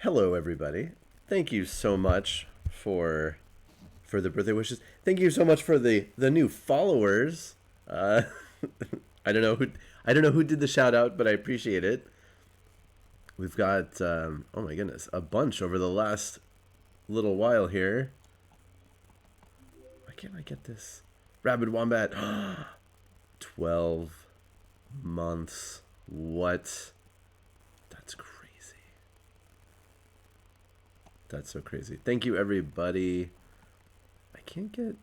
Hello, everybody. Thank you so much for the birthday wishes. Thank you so much for the new followers. Uh, I don't know who did the shout out, but I appreciate it. We've got oh my goodness, a bunch over the last little while here. Why can't I get this? Rabid Wombat. 12 months. What? That's crazy. That's so crazy. Thank you, everybody. I can't get...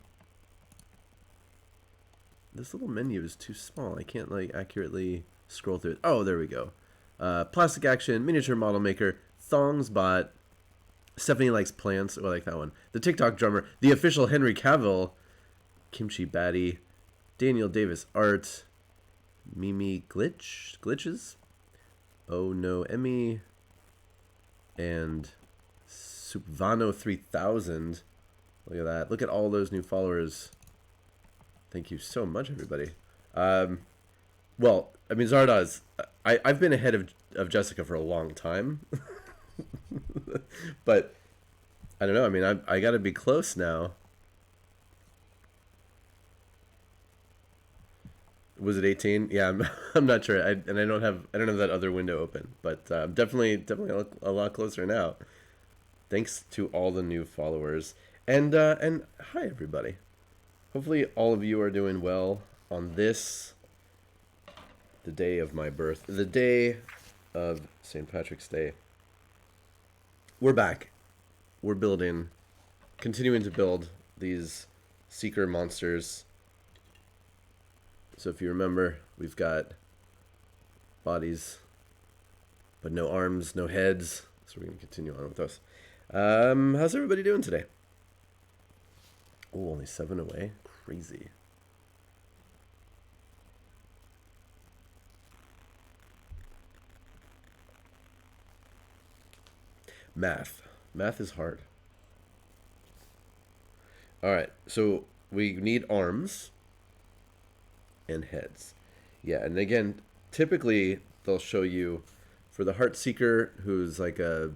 This little menu is too small. I can't, like, accurately scroll through it. Oh, there we go. Plastic Action, Miniature Model Maker, Thongs Bot, Stephanie Likes Plants. Oh, I like that one. The TikTok Drummer, The Official Henry Cavill, Kimchi Batty, Daniel Davis Art, Mimi Glitches, Oh No Emmy, and Supvano 3000. Look at that. Look at all those new followers. Thank you so much, everybody. Well, I mean, Zardoz, I've been ahead of Jessica for a long time. But, I don't know. I mean, I got to be close now. Was it 18? Yeah, I'm not sure. I don't have that other window open, but definitely a lot closer now. Thanks to all the new followers, and hi everybody. Hopefully all of you are doing well on this, the day of my birth, the day of St. Patrick's Day. We're back. We're building, continuing to build these Seeker monsters. So if you remember, we've got bodies, but no arms, no heads. So we're going to continue on with those. How's everybody doing today? Oh, only 7 away. Crazy. Math. Math is hard. Alright, so we need arms and heads. Yeah, and again, typically they'll show you for the Heart Seeker, who's like a...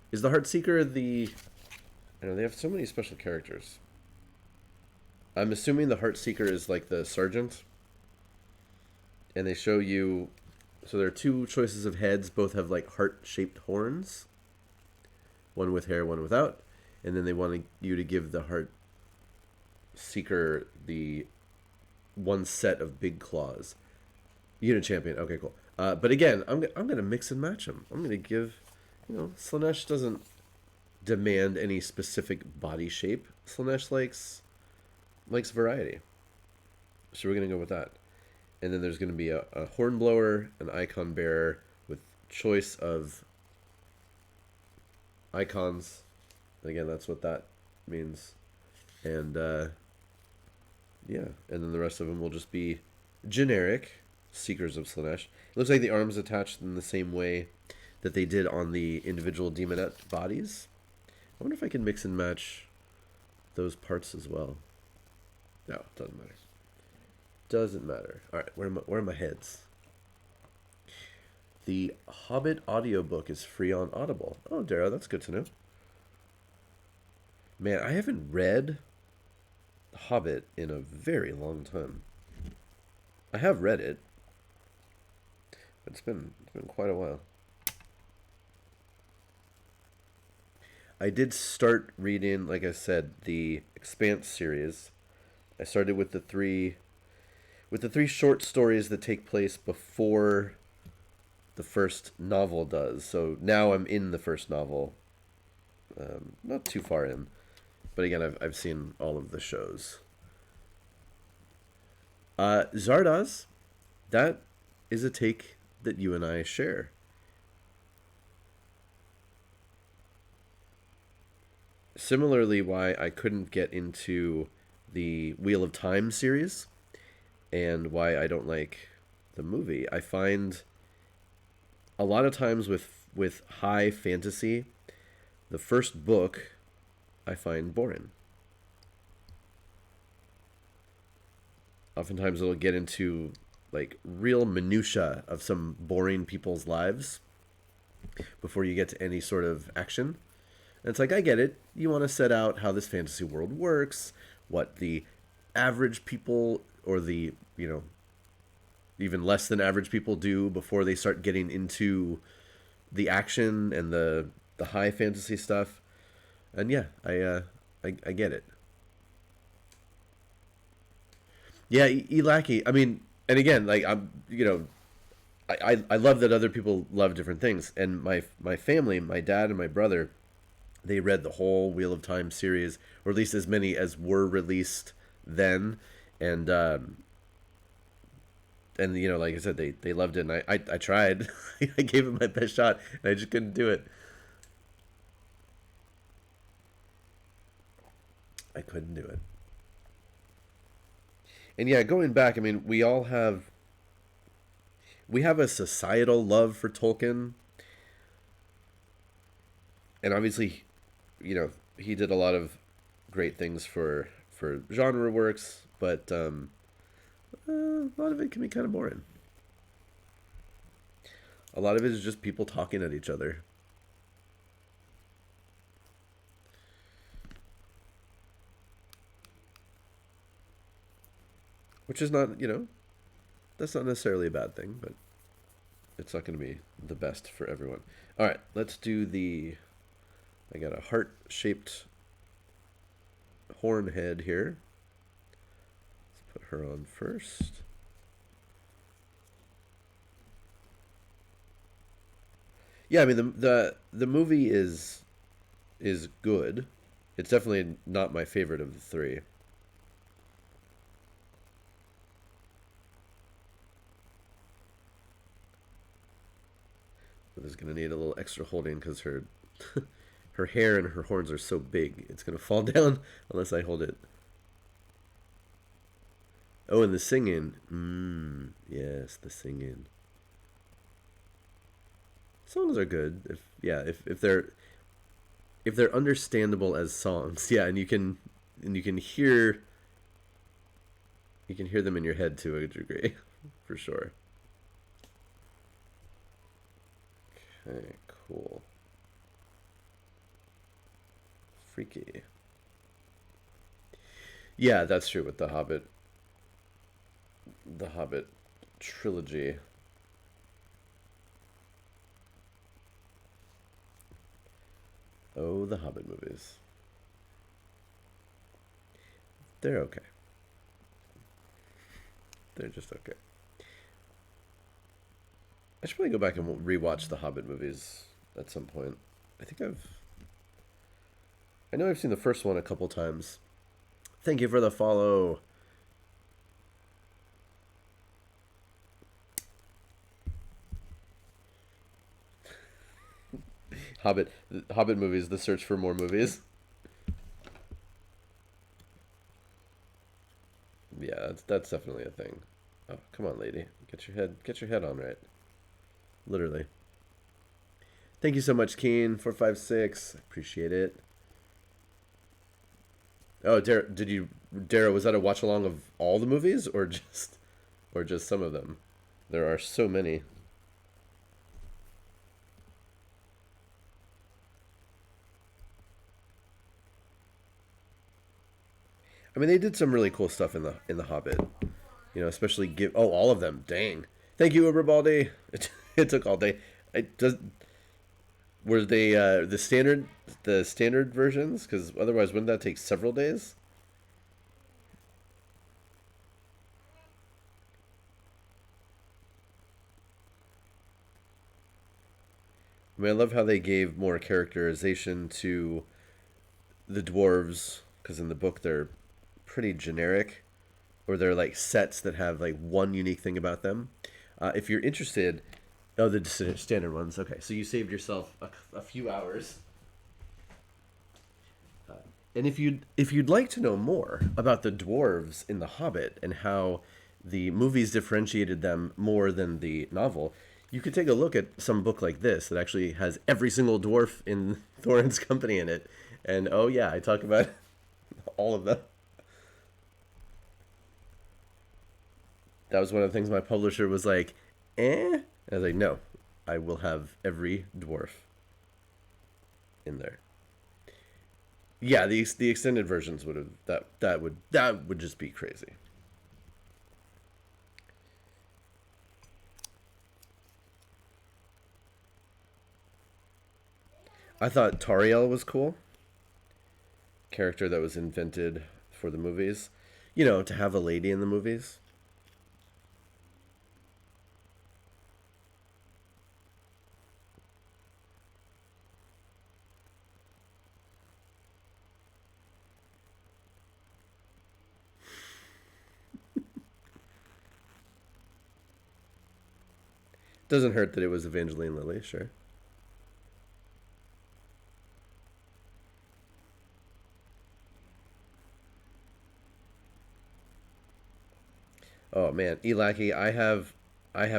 Is the Heart Seeker the... I know, they have so many special characters. I'm assuming the Heart Seeker is like the sergeant. And they show you... So there are 2 choices of heads. Both have like heart-shaped horns. One with hair, one without. And then they want you to give the Heart Seeker the one set of big claws. Unit champion. Okay, cool. But again, I'm going to mix and match them. I'm going to give... You know, Slaanesh doesn't demand any specific body shape. Slaanesh likes variety. So we're going to go with that. And then there's going to be a hornblower, an icon bearer with choice of icons. And again, that's what that means. And yeah, and then the rest of them will just be generic Seekers of Slaanesh. It looks like the arms attached in the same way that they did on the individual demonette bodies. I wonder if I can mix and match those parts as well. No, it doesn't matter. Doesn't matter. Alright, where are my heads? The Hobbit audiobook is free on Audible. Oh, Dara, that's good to know. Man, I haven't read The Hobbit in a very long time. I have read it, but it's been quite a while. I did start reading, like I said, the Expanse series. I started with the three short stories that take place before the first novel does. So now I'm in the first novel, not too far in, but again, I've seen all of the shows. Zardoz, that is a take that you and I share. Similarly, why I couldn't get into the Wheel of Time series and why I don't like the movie. I find a lot of times with high fantasy, the first book I find boring. Oftentimes it'll get into like real minutia of some boring people's lives. before you get to any sort of action. And it's like, I get it. You want to set out how this fantasy world works, what the average people or the, even less than average people do before they start getting into the action and the high fantasy stuff. And yeah, I get it. Yeah, Elaki. I mean, and again, like I love that other people love different things. And my family, my dad and my brother, they read the whole Wheel of Time series, or at least as many as were released then, and like I said, they loved it, and I tried, I gave it my best shot, and I just couldn't do it. I couldn't do it. And yeah, going back, I mean, we have a societal love for Tolkien, and obviously, he did a lot of great things for genre works, but a lot of it can be kind of boring. A lot of it is just people talking at each other. Which is not, that's not necessarily a bad thing, but it's not going to be the best for everyone. All right, let's do I got a heart shaped horn head here. Let's put her on first. Yeah, I mean the movie is good. It's definitely not my favorite of the three. But is going to need a little extra holding because her hair and her horns are so big. It's going to fall down unless I hold it. Oh, and the singing. Yes, the singing. Songs are good if they're understandable as songs. Yeah, and you can hear them in your head to a degree, for sure. Okay, cool. Freaky. Yeah, that's true with the Hobbit trilogy. Oh, the Hobbit movies. They're okay. They're just okay. I should probably go back and rewatch the Hobbit movies at some point. I think I know I've seen the first one a couple times. Thank you for the follow. Hobbit movies, the search for more movies. Yeah, that's definitely a thing. Oh, come on, lady. Get your head on right. Literally. Thank you so much, Keen, 456. Appreciate it. Oh, Dara, was that a watch along of all the movies or just some of them? There are so many. I mean, they did some really cool stuff in the Hobbit. Especially all of them. Dang. Thank you, Uberbaldi. It took all day. It does Were they the standard versions? Because otherwise, wouldn't that take several days? I mean, I love how they gave more characterization to the dwarves, because in the book they're pretty generic, or they're like sets that have like one unique thing about them. If you're interested, oh, the standard ones. Okay, so you saved yourself a few hours. And if you'd like to know more about the dwarves in The Hobbit and how the movies differentiated them more than the novel, you could take a look at some book like this that actually has every single dwarf in Thorin's company in it. And oh yeah, I talk about all of them. That was one of the things my publisher was like, eh? And I was like, no, I will have every dwarf in there. Yeah, the extended versions would have that would just be crazy. I thought Tariel was cool. Character that was invented for the movies. You know, to have a lady in the movies. Doesn't hurt that it was Evangeline Lilly, sure. Oh man, Elaki, I have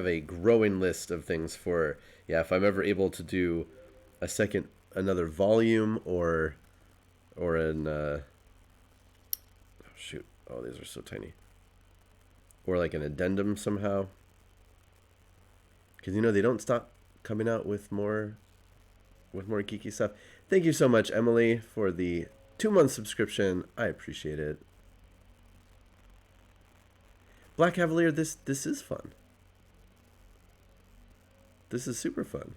a growing list of things for, yeah, if I'm ever able to do a second another volume or an oh shoot. Oh, these are so tiny. Or like an addendum somehow. Cuz you know they don't stop coming out with more geeky stuff. Thank you so much, Emily, for the 2 month subscription. I appreciate it. Black Cavalier, this is fun. This is super fun.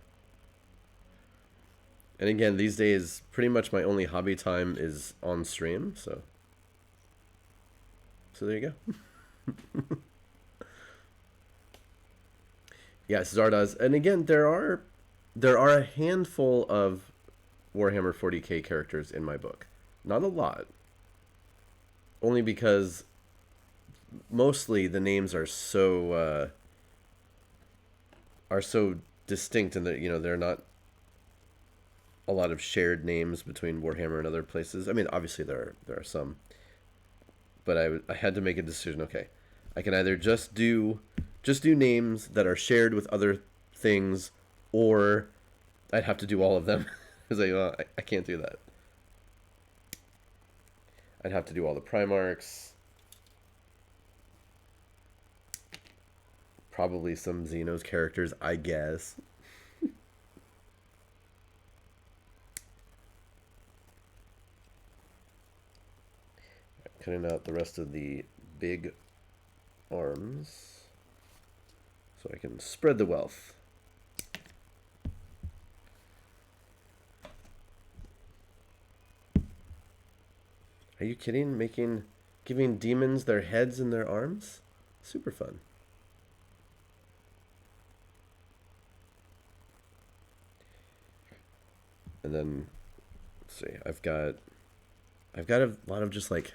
And again, these days, pretty much my only hobby time is on stream. So there you go. Yes, Zardoz. And again, there are a handful of Warhammer 40k characters in my book. Not a lot. Only because mostly the names are so distinct, and that they're not a lot of shared names between Warhammer and other places. I mean, obviously there are some, but I had to make a decision. Okay, I can either just do names that are shared with other things, or I'd have to do all of them. I was like, well, I can't do that. I'd have to do all the Primarchs, probably some Xenos characters, I guess. Cutting out the rest of the big arms so I can spread the wealth. Are you kidding? Giving demons their heads and their arms? Super fun. And then, let's see, I've got a lot of just like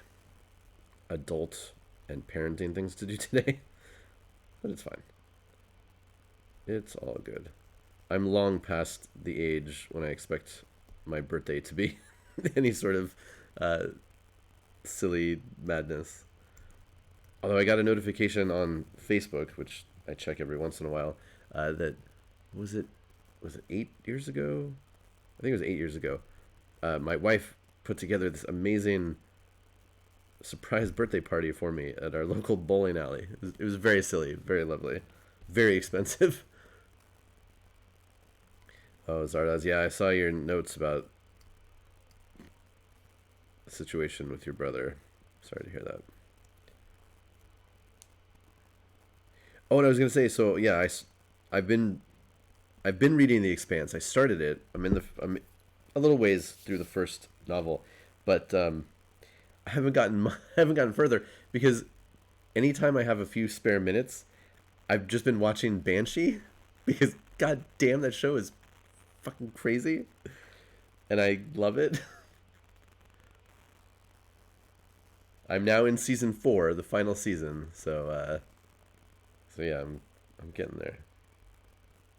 adult and parenting things to do today, but it's fine. It's all good. I'm long past the age when I expect my birthday to be any sort of silly madness. Although I got a notification on Facebook, which I check every once in a while, that was it 8 years ago? I think it was 8 years ago. My wife put together this amazing surprise birthday party for me at our local bowling alley. It was very silly, very lovely, very expensive. Oh, Zardoz, yeah, I saw your notes about the situation with your brother. Sorry to hear that. Oh, and I was gonna say, so yeah, I've been reading The Expanse. I started it. I'm a little ways through the first novel, but I haven't gotten I haven't gotten further because anytime I have a few spare minutes, I've just been watching Banshee because god damn that show is fucking crazy, and I love it. I'm now in season 4, the final season, so yeah, I'm getting there.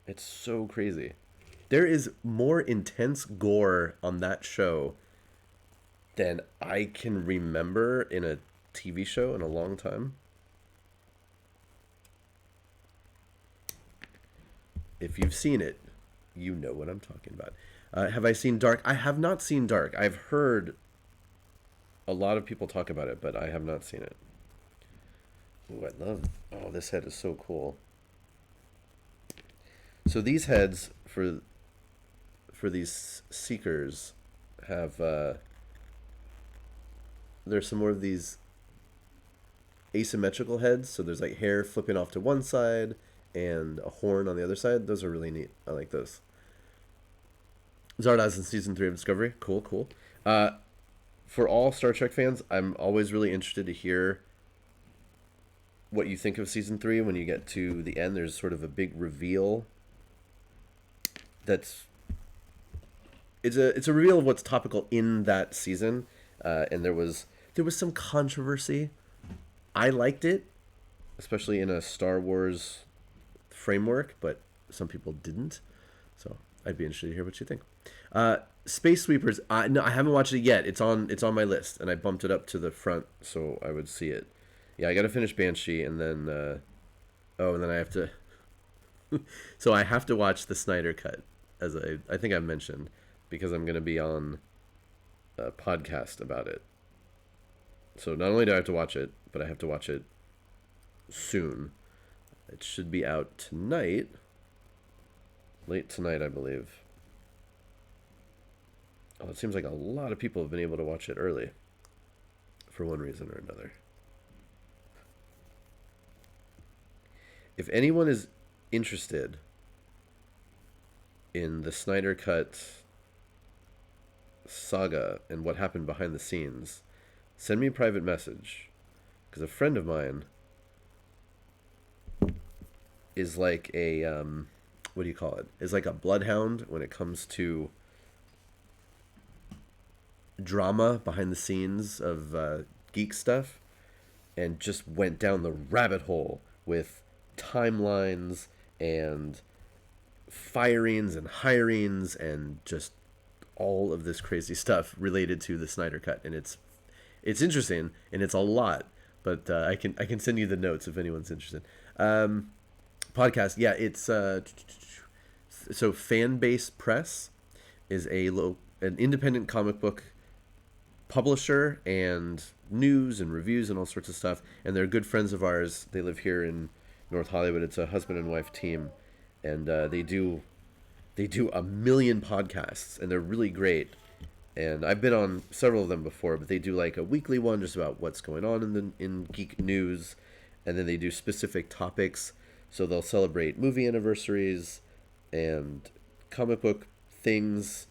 It's so crazy. There is more intense gore on that show than I can remember in a TV show in a long time. If you've seen it, you know what I'm talking about. Have I seen Dark? I have not seen Dark. I've heard a lot of people talk about it, but I have not seen it. Ooh, I love... Oh, this head is so cool. So these heads for these seekers have there's some more of these asymmetrical heads. So there's like hair flipping off to one side and a horn on the other side. Those are really neat. I like those. Zardoz in season 3 of Discovery. Cool, cool. For all Star Trek fans, I'm always really interested to hear what you think of season 3 when you get to the end. There's sort of a big reveal. It's a reveal of what's topical in that season, and there was some controversy. I liked it, especially in a Star Wars framework, but some people didn't. So I'd be interested to hear what you think. Space Sweepers. No, I haven't watched it yet. It's on my list, and I bumped it up to the front so I would see it. Yeah, I got to finish Banshee, and then and then I have to. So I have to watch the Snyder Cut, as I think I mentioned, because I'm going to be on a podcast about it. So not only do I have to watch it, but I have to watch it soon. It should be out tonight. Late tonight, I believe. Oh, it seems like a lot of people have been able to watch it early. For one reason or another. If anyone is interested in the Snyder Cut saga and what happened behind the scenes, send me a private message. Because a friend of mine is like a, what do you call it? Is like a bloodhound when it comes to drama behind the scenes of geek stuff, and just went down the rabbit hole with timelines and firings and hirings and just all of this crazy stuff related to the Snyder Cut. And it's interesting, and it's a lot, but I can send you the notes if anyone's interested. Podcast, yeah, it's so Fanbase Press is an independent comic book publisher and news and reviews and all sorts of stuff, and they're good friends of ours. They live here in North Hollywood. It's a husband and wife team, and they do a million podcasts, and they're really great. And I've been on several of them before, but they do like a weekly one just about what's going on in geek news, and then they do specific topics. So they'll celebrate movie anniversaries and comic book things.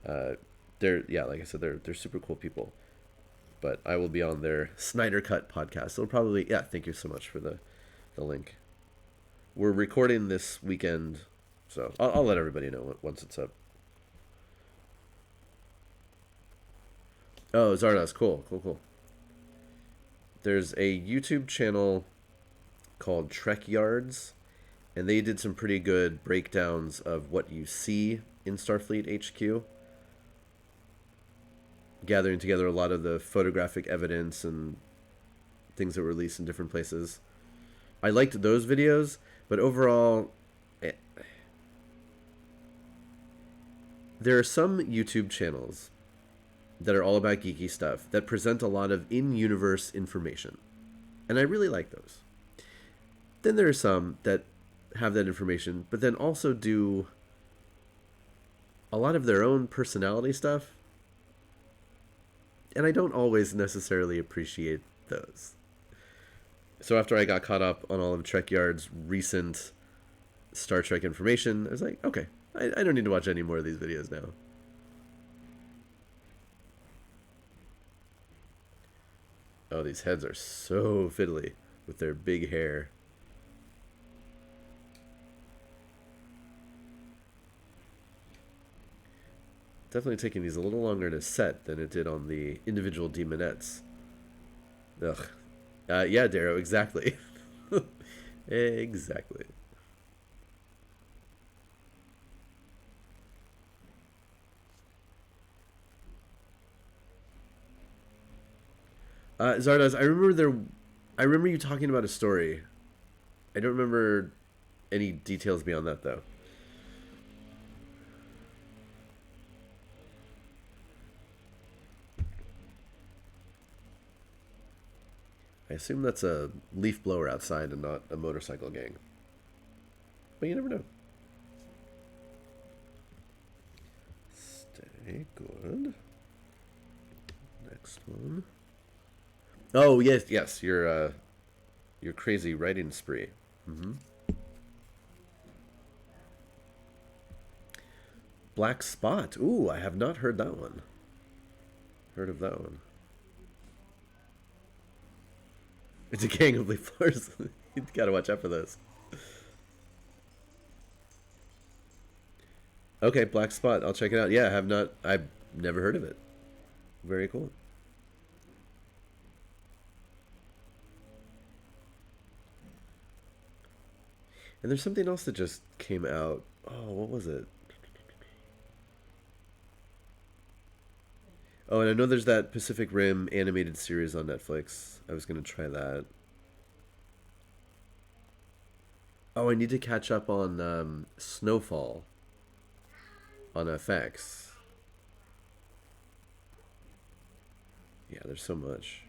Like I said, they're super cool people. But I will be on their Snyder Cut podcast. They'll probably, thank you so much for the link. We're recording this weekend, so I'll let everybody know once it's up. Oh, Zardoz, cool. There's a YouTube channel called Trek Yards, and they did some pretty good breakdowns of what you see in Starfleet HQ, gathering together a lot of the photographic evidence and things that were released in different places. I liked those videos, but overall, there are some YouTube channels that are all about geeky stuff that present a lot of in-universe information, and I really like those. Then there are some that have that information, but then also do a lot of their own personality stuff, and I don't always necessarily appreciate those. So after I got caught up on all of Trek Yard's recent Star Trek information, I was like, okay, I don't need to watch any more of these videos now. Oh, these heads are so fiddly with their big hair. Definitely taking these a little longer to set than it did on the individual demonettes. Ugh. Yeah, Darrow, exactly. Exactly. Zardoz, I remember you talking about a story. I don't remember any details beyond that, though. I assume that's a leaf blower outside and not a motorcycle gang. But you never know. Okay, good. Next one. Oh yes, yes. Your crazy writing spree. Mm-hmm. Black Spot. Ooh, I have not heard that one. Heard of that one? It's a gang of leaf blowers. You gotta watch out for those. Okay, Black Spot. I'll check it out. Yeah, I have not. I've never heard of it. Very cool. And there's something else that just came out. Oh, what was it? Oh, and I know there's that Pacific Rim animated series on Netflix. I was gonna try that. Oh, I need to catch up on Snowfall on FX. Yeah, there's so much.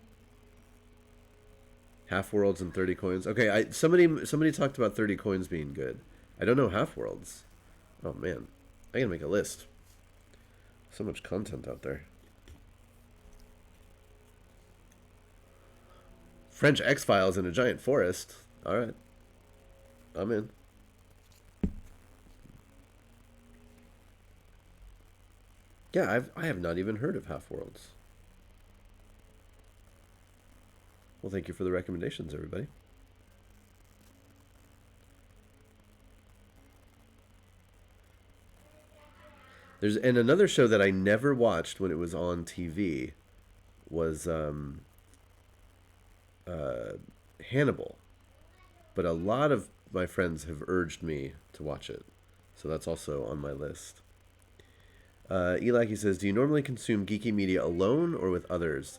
Half Worlds and 30 Coins. Okay, somebody talked about 30 Coins being good. I don't know Half Worlds. Oh man, I gotta make a list. So much content out there. French X-Files in a giant forest. All right, I'm in. Yeah, I have not even heard of Half Worlds. Well, thank you for the recommendations, everybody. There's and another show that I never watched when it was on TV was Hannibal, but a lot of my friends have urged me to watch it, so that's also on my list. Elaki says, "Do you normally consume geeky media alone or with others?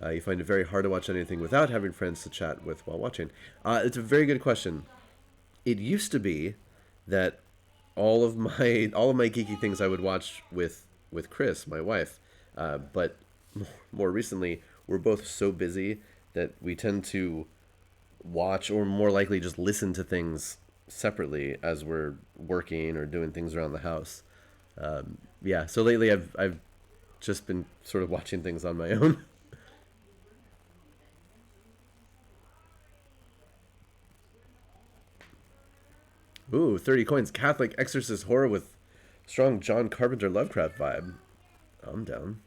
You find it very hard to watch anything without having friends to chat with while watching." It's a very good question. It used to be that all of my geeky things I would watch with Chris, my wife, but more recently we're both so busy that we tend to watch or more likely just listen to things separately as we're working or doing things around the house. Yeah, so lately I've just been sort of watching things on my own. Ooh, 30 Coins, Catholic Exorcist horror with strong John Carpenter Lovecraft vibe. I'm down.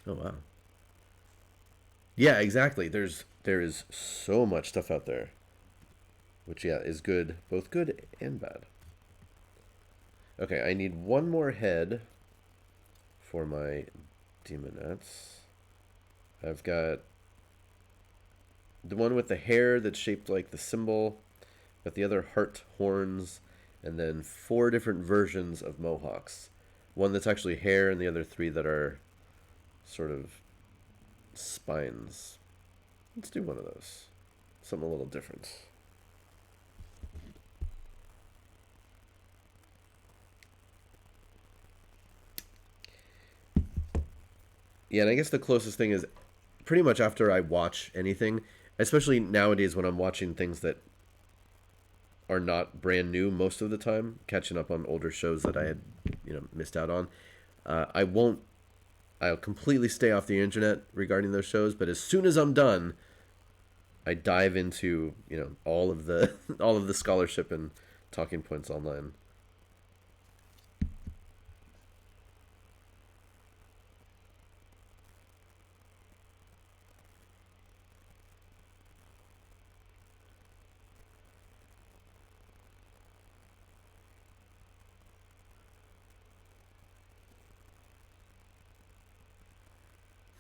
Oh wow. Yeah, exactly. There is so much stuff out there, which yeah is good, both good and bad. Okay, I need one more head for my demonettes. I've got the one with the hair that's shaped like the symbol, got the other heart horns, and then four different versions of mohawks. One that's actually hair, and the other three that are sort of spines. Let's do one of those. Something a little different. Yeah, and I guess the closest thing is pretty much after I watch anything, especially nowadays when I'm watching things that are not brand new most of the time, catching up on older shows that I had, missed out on. I won't. I'll completely stay off the internet regarding those shows, but as soon as I'm done, I dive into all of the all of the scholarship and talking points online.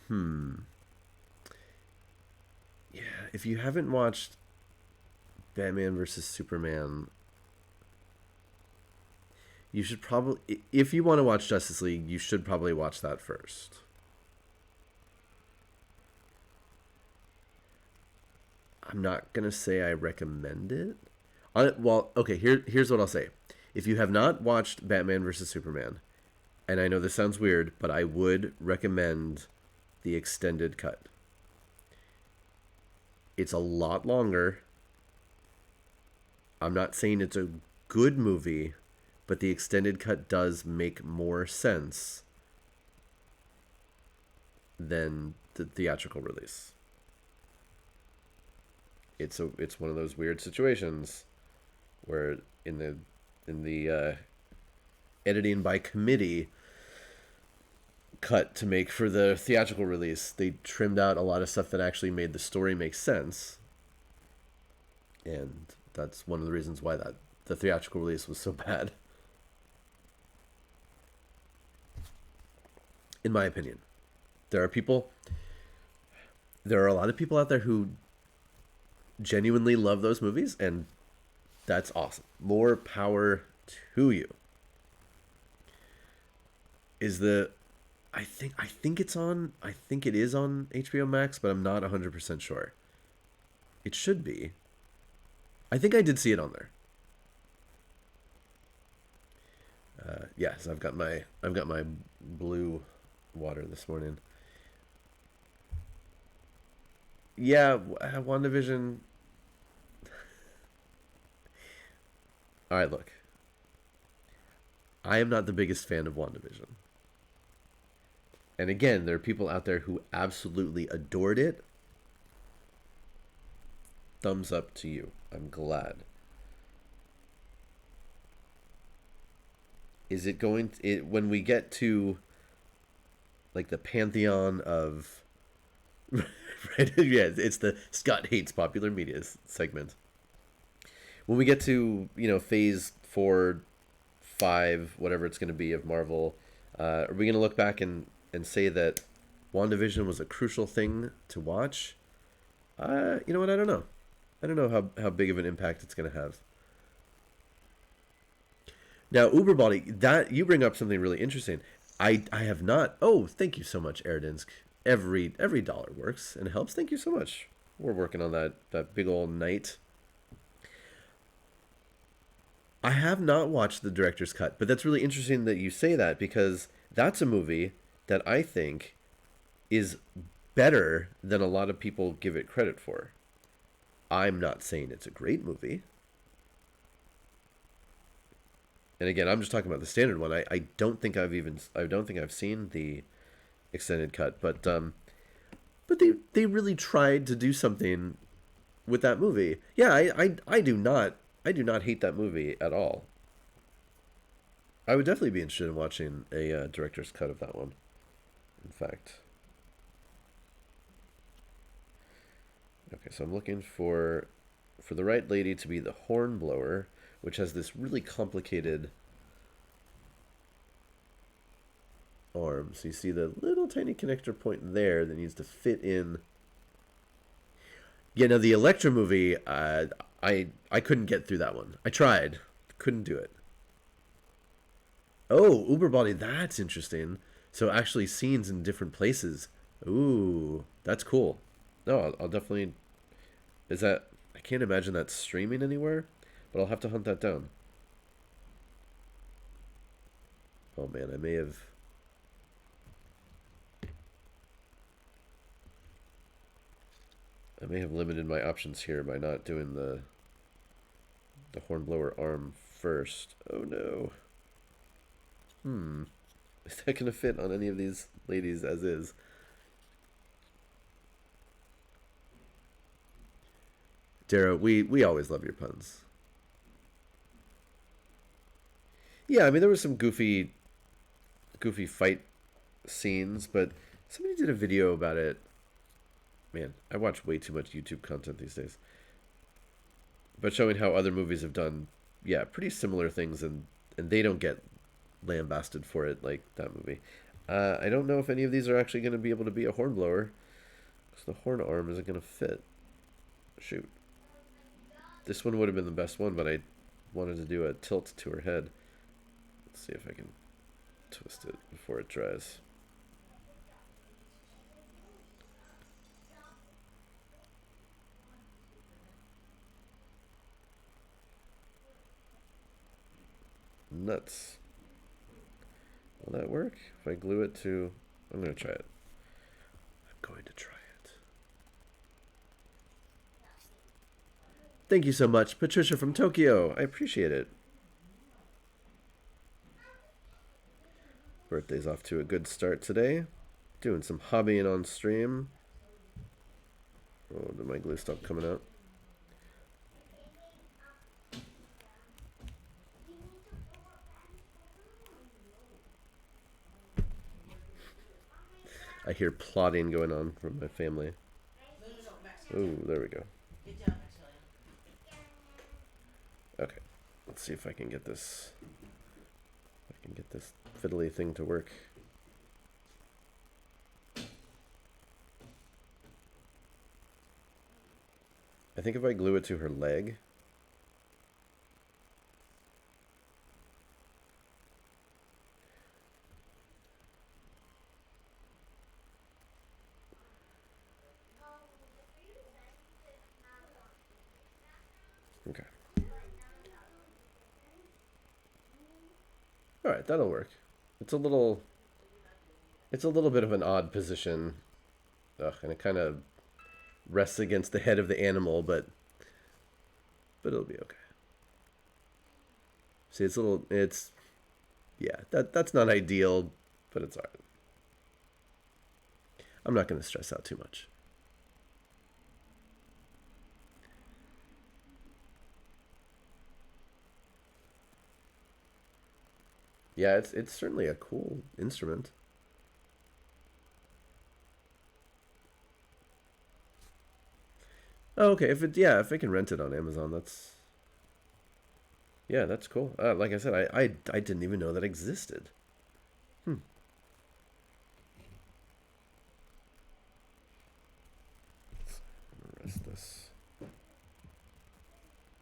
Hmm. Yeah, if you haven't watched Batman versus Superman, you should probably, if you want to watch Justice League, you should probably watch that first. I'm not gonna say I recommend it. Well, okay. Here's what I'll say. If you have not watched Batman versus Superman, and I know this sounds weird, but I would recommend the extended cut. It's a lot longer. I'm not saying it's a good movie, but the extended cut does make more sense than the theatrical release. It's one of those weird situations where in the editing by committee cut to make for the theatrical release, they trimmed out a lot of stuff that actually made the story make sense, and that's one of the reasons why that the theatrical release was so bad, in my opinion. There are a lot of people out there who genuinely love those movies, and that's awesome. More power to you. Is the I think it's on I think it is on HBO Max, but I'm not 100% sure. It should be. I think I did see it on there. Yes, I've got my blue water this morning. Yeah, WandaVision. All right, look. I am not the biggest fan of WandaVision. And again, there are people out there who absolutely adored it. Thumbs up to you. I'm glad. Is it going to, when we get to like the pantheon of right? Yeah, it's the Scott hates popular media segment. When we get to, phase 4, 5, whatever it's going to be of Marvel, are we going to look back and say that WandaVision was a crucial thing to watch? You know what? I don't know. I don't know how big of an impact it's going to have. Now, Uberbody, that you bring up something really interesting. I have not. Oh, thank you so much, Erdansk. Every dollar works and helps. Thank you so much. We're working on that big old night. I have not watched the director's cut, but that's really interesting that you say that, because that's a movie that I think is better than a lot of people give it credit for. I'm not saying it's a great movie. And again, I'm just talking about the standard one. I don't think I've seen the extended cut, but they really tried to do something with that movie. Yeah, I do not hate that movie at all. I would definitely be interested in watching a director's cut of that one. In fact, okay, so I'm looking for the right lady to be the Hornblower, which has this really complicated arm. So you see the little tiny connector point there that needs to fit in. Yeah, now the Elektra movie, I couldn't get through that one. I tried, couldn't do it. Oh, Uberbody, that's interesting. So actually scenes in different places. Ooh, that's cool. No, I'll definitely. Is that? I can't imagine that streaming anywhere, but I'll have to hunt that down. Oh man, I may have limited my options here by not doing the Hornblower arm first. Oh no. Is that gonna fit on any of these ladies as is? Dara, we always love your puns. Yeah, I mean there was some goofy fight scenes, but somebody did a video about it. Man, I watch way too much YouTube content these days. But showing how other movies have done, yeah, pretty similar things, and they don't get lambasted for it like that movie. I don't know if any of these are actually going to be able to be a hornblower, because the horn arm isn't going to fit. Shoot. This one would have been the best one, but I wanted to do a tilt to her head. Let's see if I can twist it before it dries. Nuts. Will that work? If I glue it to... I'm going to try it. I'm going to try it. Thank you so much, Patricia from Tokyo. I appreciate it. Birthday's off to a good start today. Doing some hobbying on stream. Oh, did my glue stop coming out? I hear plotting going on from my family. Oh, there we go. Okay, let's see if I can get this. If I can get this fiddly thing to work. I think if I glue it to her leg. Okay. All right, that'll work. It's a little bit of an odd position. Ugh, and it kind of rests against the head of the animal, but it'll be okay. See, yeah, that's not ideal, but it's alright. I'm not going to stress out too much. Yeah, it's certainly a cool instrument. Oh, okay. If I can rent it on Amazon, that's cool. Like I said, I didn't even know that existed. Rest this.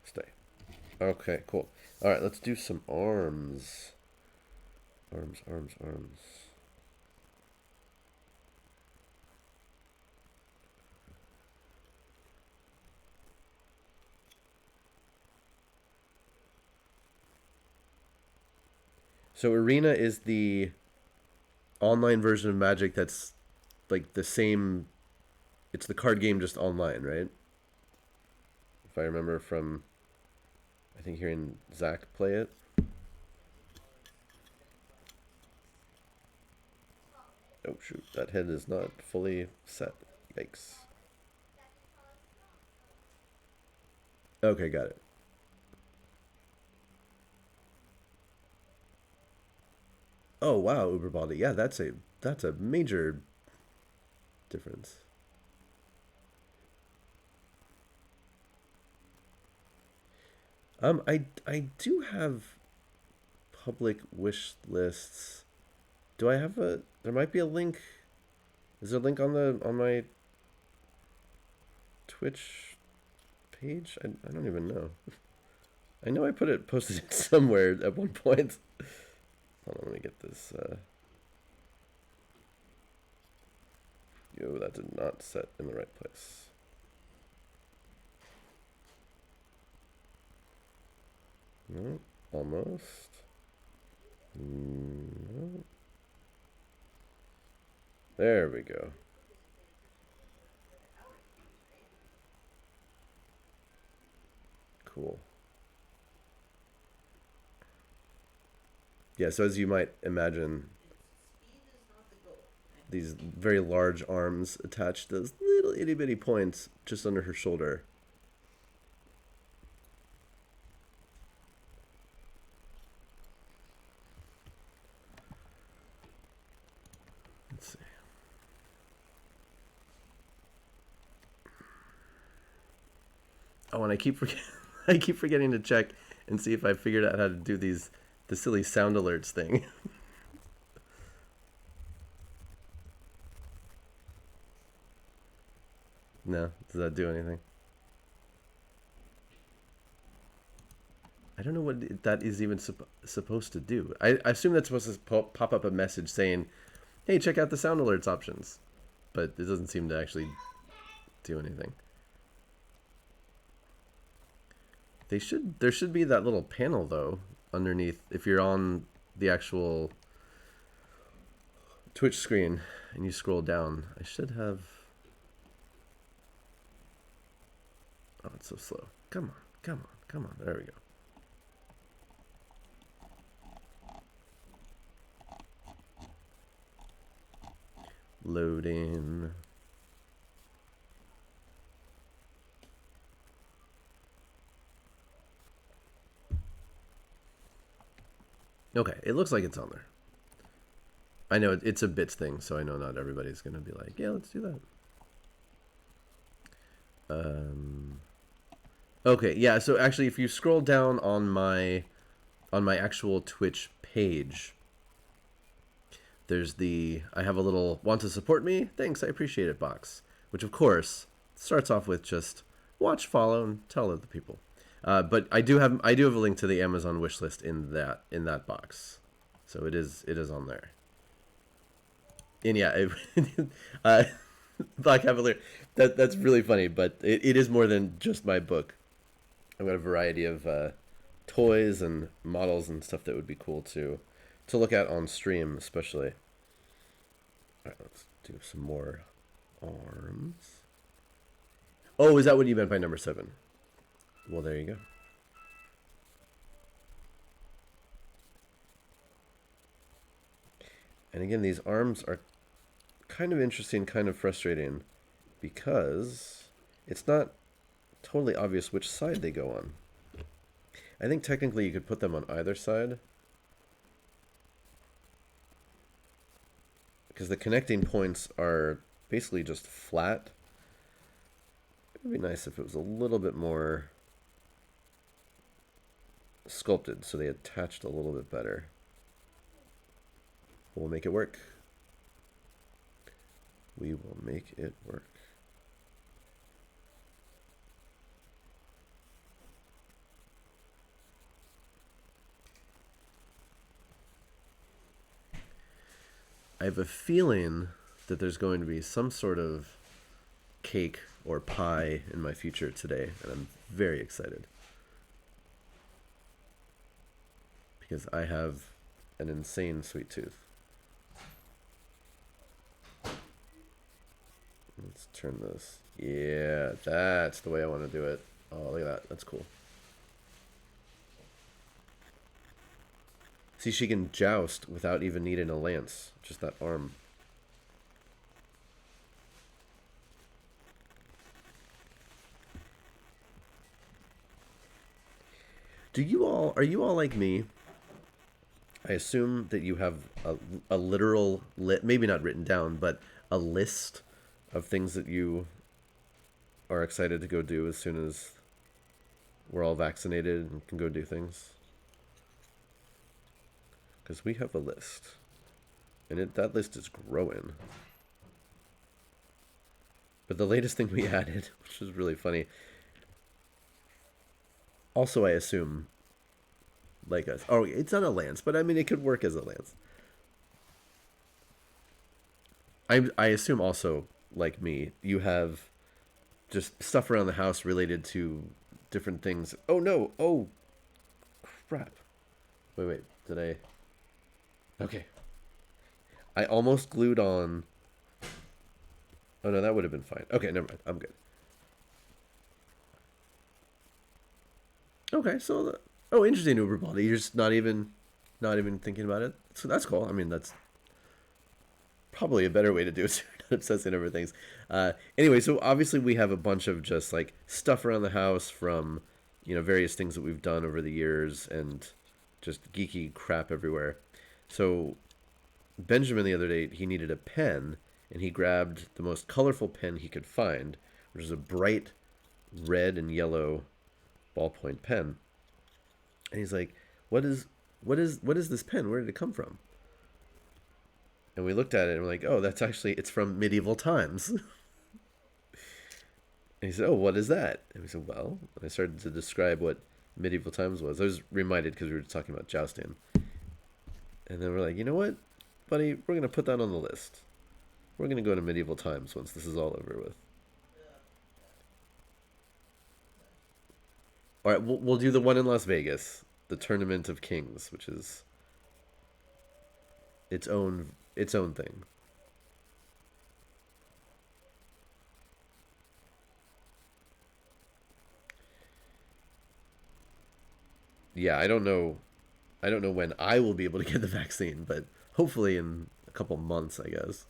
Stay. Okay, cool. All right, let's do some arms. Arms. So Arena is the online version of Magic that's like the same. It's the card game just online, right? If I remember from, I think hearing Zach play it. Oh shoot, that head is not fully set. Yikes. Okay, got it. Oh wow, Uber body. Yeah, that's a major difference. I do have public wish lists. Do I have a? There might be a link. Is there a link on my Twitch page? I don't even know. I know I posted it somewhere at one point. Hold on, let me get this. Yo, that did not set in the right place. No, almost. No. There we go. Cool. Yeah, so as you might imagine, these very large arms attached to those little itty bitty points just under her shoulder. Let's see. Oh, and I keep forgetting to check and see if I figured out how to do the silly sound alerts thing. No, does that do anything? I don't know what that is even supposed to do. I assume that's supposed to pop up a message saying, "Hey, check out the sound alerts options," but it doesn't seem to actually do anything. There should be that little panel though underneath if you're on the actual Twitch screen and you scroll down. I should have. Oh, it's so slow. Come on. There we go. Loading. Okay, it looks like it's on there. I know it's a bits thing, so I know not everybody's going to be like, yeah, let's do that. Okay, yeah, so actually if you scroll down on my actual Twitch page, there's the I have a little want to support me? Thanks, I appreciate it box, which of course starts off with just watch, follow, and tell other people. But I do have a link to the Amazon wish list in that box, so it is on there. And yeah, Black Cavalier, that's really funny, but it is more than just my book. I've got a variety of toys and models and stuff that would be cool to look at on stream, especially. All right, let's do some more arms. Oh, is that what you meant by number 7? Well, there you go. And again, these arms are kind of interesting, kind of frustrating, because it's not totally obvious which side they go on. I think technically you could put them on either side, because the connecting points are basically just flat. It would be nice if it was a little bit more sculpted, so they attached a little bit better. We'll make it work. We will make it work. I have a feeling that there's going to be some sort of cake or pie in my future today, and I'm very excited. Because I have an insane sweet tooth. Let's turn this. Yeah, that's the way I want to do it. Oh, look at that. That's cool. See, she can joust without even needing a lance. Just that arm. Are you all like me? I assume that you have a literal, maybe not written down, but a list of things that you are excited to go do as soon as we're all vaccinated and can go do things. Because we have a list. And that list is growing. But the latest thing we added, which is really funny. Also, I assume, like us. Oh, it's not a lance, but I mean, it could work as a lance. I assume also, like me, you have just stuff around the house related to different things. Oh, no. Oh, crap. Wait. Did I... Okay. I almost glued on... Oh, no, that would have been fine. Okay, never mind. I'm good. Okay, so... Oh, interesting, Uber Baldy. You're just not even thinking about it? So that's cool. I mean, that's probably a better way to do it so you're not obsessing over things. Anyway, so obviously we have a bunch of just, like, stuff around the house from, various things that we've done over the years and just geeky crap everywhere. So Benjamin the other day, he needed a pen, and he grabbed the most colorful pen he could find, which is a bright red and yellow ballpoint pen. And he's like, what is this pen? Where did it come from? And we looked at it and we're like, oh, it's from medieval times. And he said, oh, what is that? And we said, well, and I started to describe what medieval times was. I was reminded because we were talking about jousting. And then we're like, you know what, buddy, we're going to put that on the list. We're going to go to medieval times once this is all over with. All right, we'll do the one in Las Vegas, the Tournament of Kings, which is its own thing. Yeah, I don't know when I will be able to get the vaccine, but hopefully in a couple months, I guess.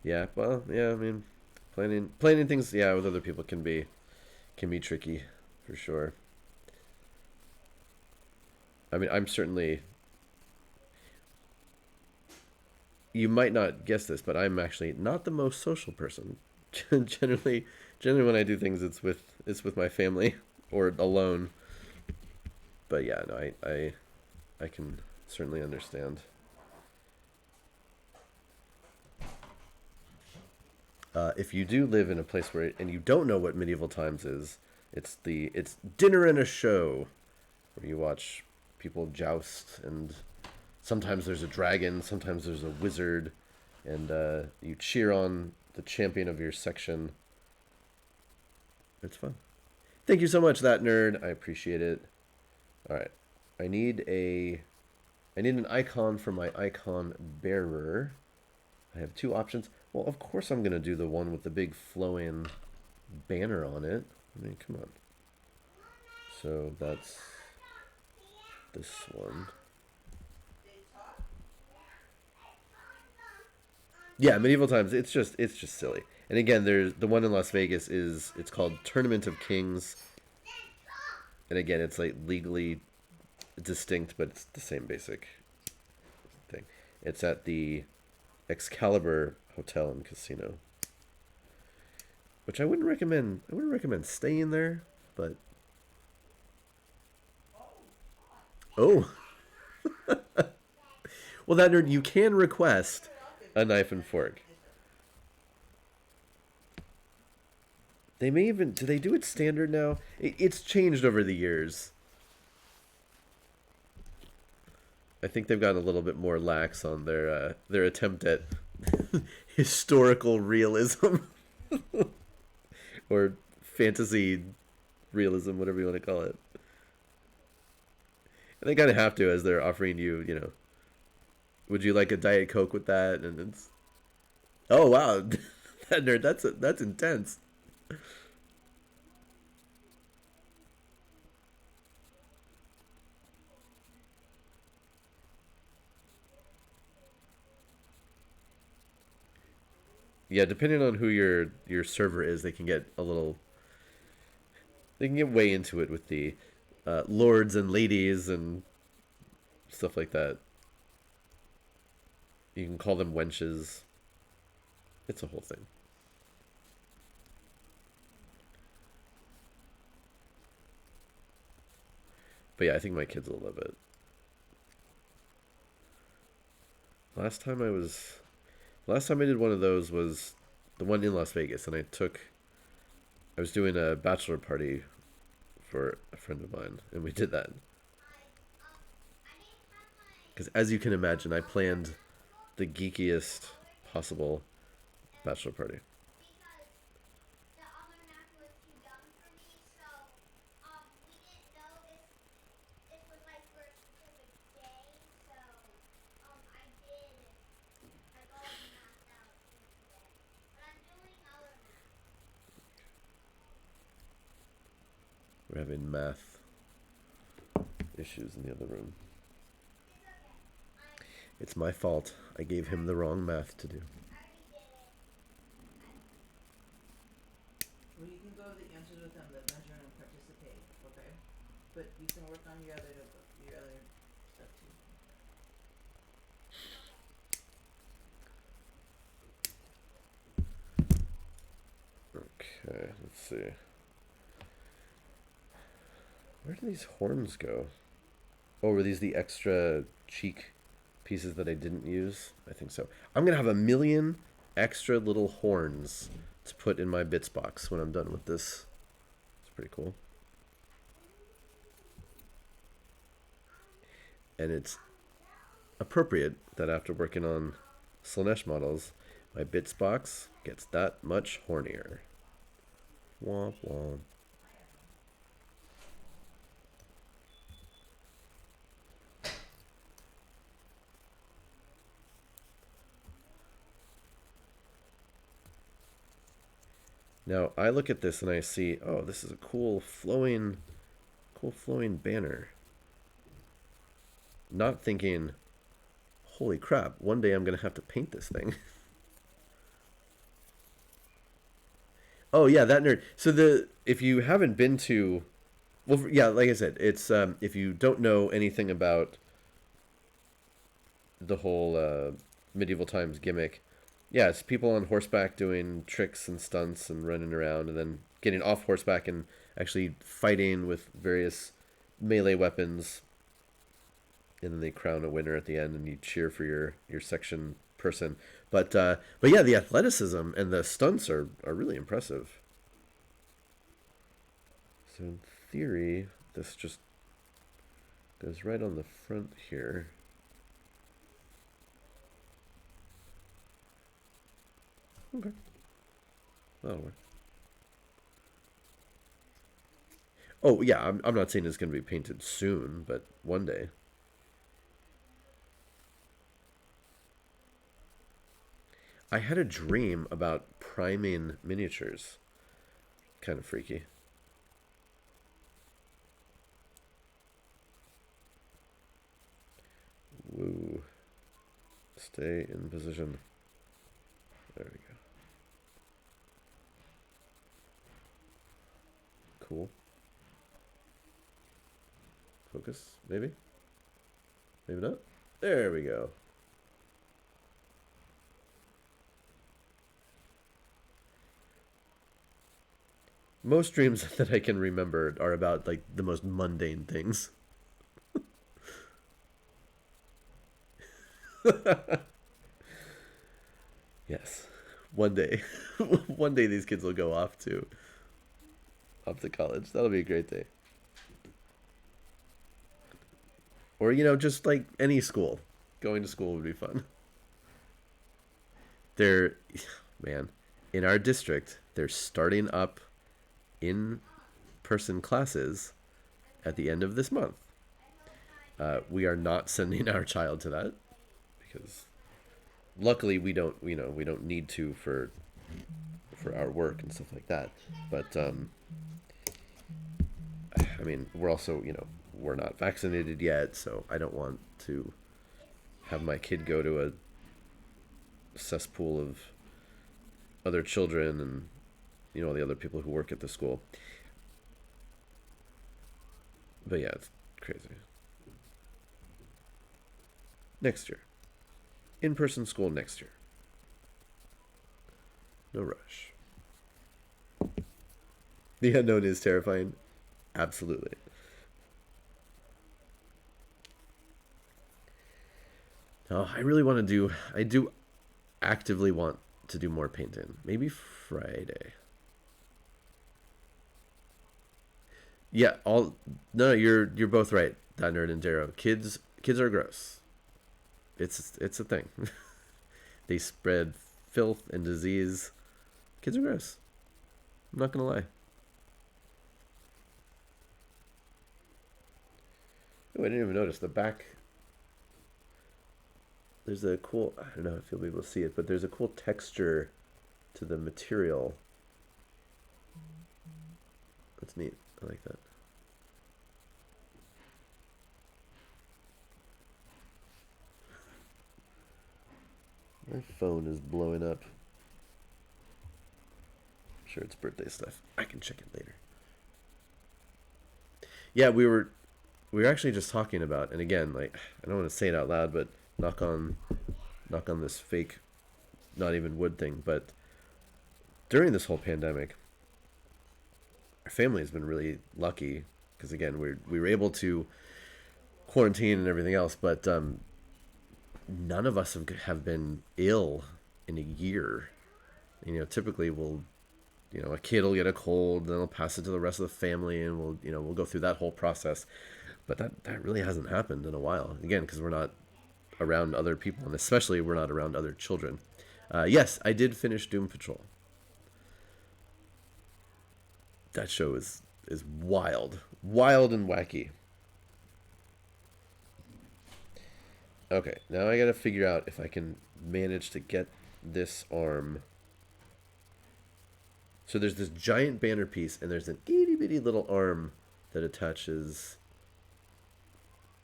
Yeah, well, yeah, I mean, planning things, yeah, with other people can be tricky, for sure. I mean, I'm certainly. You might not guess this, but I'm actually not the most social person. generally, generally when I do things, it's with my family or alone. But yeah, no, I can certainly understand. If you do live in a place where and you don't know what medieval times is, it's dinner and a show where you watch people joust, and sometimes there's a dragon, sometimes there's a wizard, and you cheer on the champion of your section. It's fun. Thank you so much, that nerd. I appreciate it. All right, I need a I need an icon for my icon bearer. I have two options. Well, of course I'm gonna do the one with the big flowing banner on it. I mean, come on. So that's this one. Yeah, medieval times. It's just silly. And again, there's the one in Las Vegas is it's called Tournament of Kings, and again, it's like legally distinct, but it's the same basic thing. It's at the Excalibur Hotel and Casino, which I wouldn't recommend. I wouldn't recommend staying there, but oh, well, that nerd, you can request a knife and fork. They may even do they do it standard now? It's changed over the years. I think they've gotten a little bit more lax on their attempt at historical realism or fantasy realism, whatever you want to call it. And they kind of have to, as they're offering you, would you like a diet coke with that? And it's oh wow, that nerd, that's intense. Yeah, depending on who your server is, they can get way into it with the lords and ladies and stuff like that. You can call them wenches. It's a whole thing. But yeah, I think my kids will love it. Last time I was, last time I did one of those was the one in Las Vegas, and I was doing a bachelor party for a friend of mine, and we did that. Because as you can imagine, I planned the geekiest possible bachelor party. We're having math issues in the other room. It's my fault. I gave him the wrong math to do. Well, you can go over the answers with them, the measure and participate, okay? But you can work on your other stuff too. Okay, let's see. Where do these horns go? Oh, were these the extra cheek pieces that I didn't use? I think so. I'm gonna have a million extra little horns to put in my bits box when I'm done with this. It's pretty cool. And it's appropriate that after working on Slaanesh models, my bits box gets that much hornier. Womp womp. Now I look at this and I see, oh, this is a cool flowing banner. Not thinking, holy crap, one day I'm gonna have to paint this thing. Oh yeah, that nerd. So the if you haven't been to, well, yeah, like I said, it's if you don't know anything about the whole medieval times gimmick, yeah, it's people on horseback doing tricks and stunts and running around, and then getting off horseback and actually fighting with various melee weapons, and then they crown a winner at the end, and you cheer for your section person. But yeah, the athleticism and the stunts are really impressive. So in theory, this just goes right on the front here. Okay, that'll work. Oh yeah, I'm not saying it's going to be painted soon, but one day. I had a dream about priming miniatures. Kind of freaky. Woo. Stay in position. There we go. Cool. Focus, maybe? Maybe not? There we go. Most dreams that I can remember are about like the most mundane things. Yes. One day. One day these kids will go off to college. That'll be a great day. Or just like any school. Going to school would be fun. They're man, in our district, they're starting up in person classes at the end of this month. We are not sending our child to that because luckily we don't need to for our work and stuff like that. But I mean, we're also we're not vaccinated yet, so I don't want to have my kid go to a cesspool of other children and the other people who work at the school. But yeah, it's crazy. Next year, in-person school next year. No rush. The unknown is terrifying. Absolutely. Oh, I really want to do. I do actively want to do more painting. Maybe Friday. Yeah, all no, you're both right, that nerd and Darrow. Kids are gross. It's a thing. They spread filth and disease. Kids are gross. I'm not gonna lie. Oh, I didn't even notice the back. There's a cool. I don't know if you'll be able to see it, but there's a cool texture to the material. That's neat. I like that. My phone is blowing up. I'm sure it's birthday stuff. I can check it later. Yeah, we were actually just talking about, and again, like I don't want to say it out loud, but knock on knock on this fake, not even wood thing. But during this whole pandemic, our family has been really lucky because again, we were able to quarantine and everything else, but none of us have been ill in a year. Typically a kid will get a cold, then they'll pass it to the rest of the family, and we'll go through that whole process. But that really hasn't happened in a while. Again, because we're not around other people, and especially we're not around other children. Yes, I did finish Doom Patrol. That show is wild and wacky. Okay, now I gotta figure out if I can manage to get this arm. So there's this giant banner piece, and there's an itty bitty little arm that attaches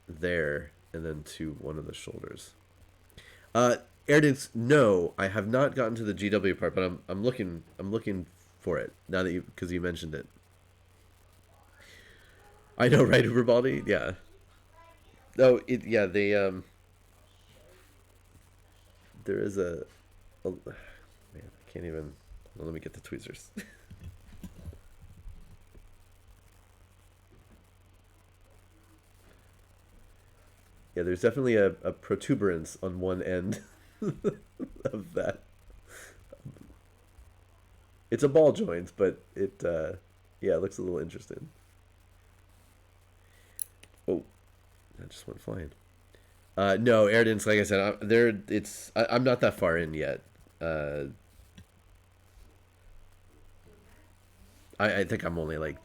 there, and then to one of the shoulders. Erdens, no, I have not gotten to the GW part, but I'm looking for it now that because you mentioned it. I know, right, Uberbaldi? Yeah. No, yeah, there is a man, I can't even, well, let me get the tweezers. Yeah, there's definitely a protuberance on one end of that. It's a ball joint, but yeah, it looks a little interesting. Oh, that just went flying. No, Airden's, like I said, I'm not that far in yet. Uh, I think I'm only like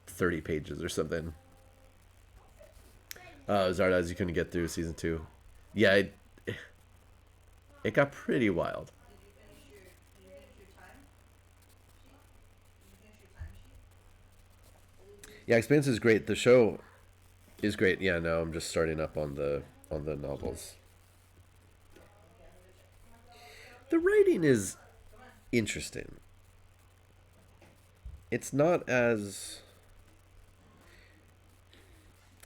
30 pages or something. Zardoz, you couldn't get through season 2. Yeah, it got pretty wild. Yeah, Expanse is great. The show is great. Yeah, no, I'm just starting up on the novels. The writing is interesting. It's not as,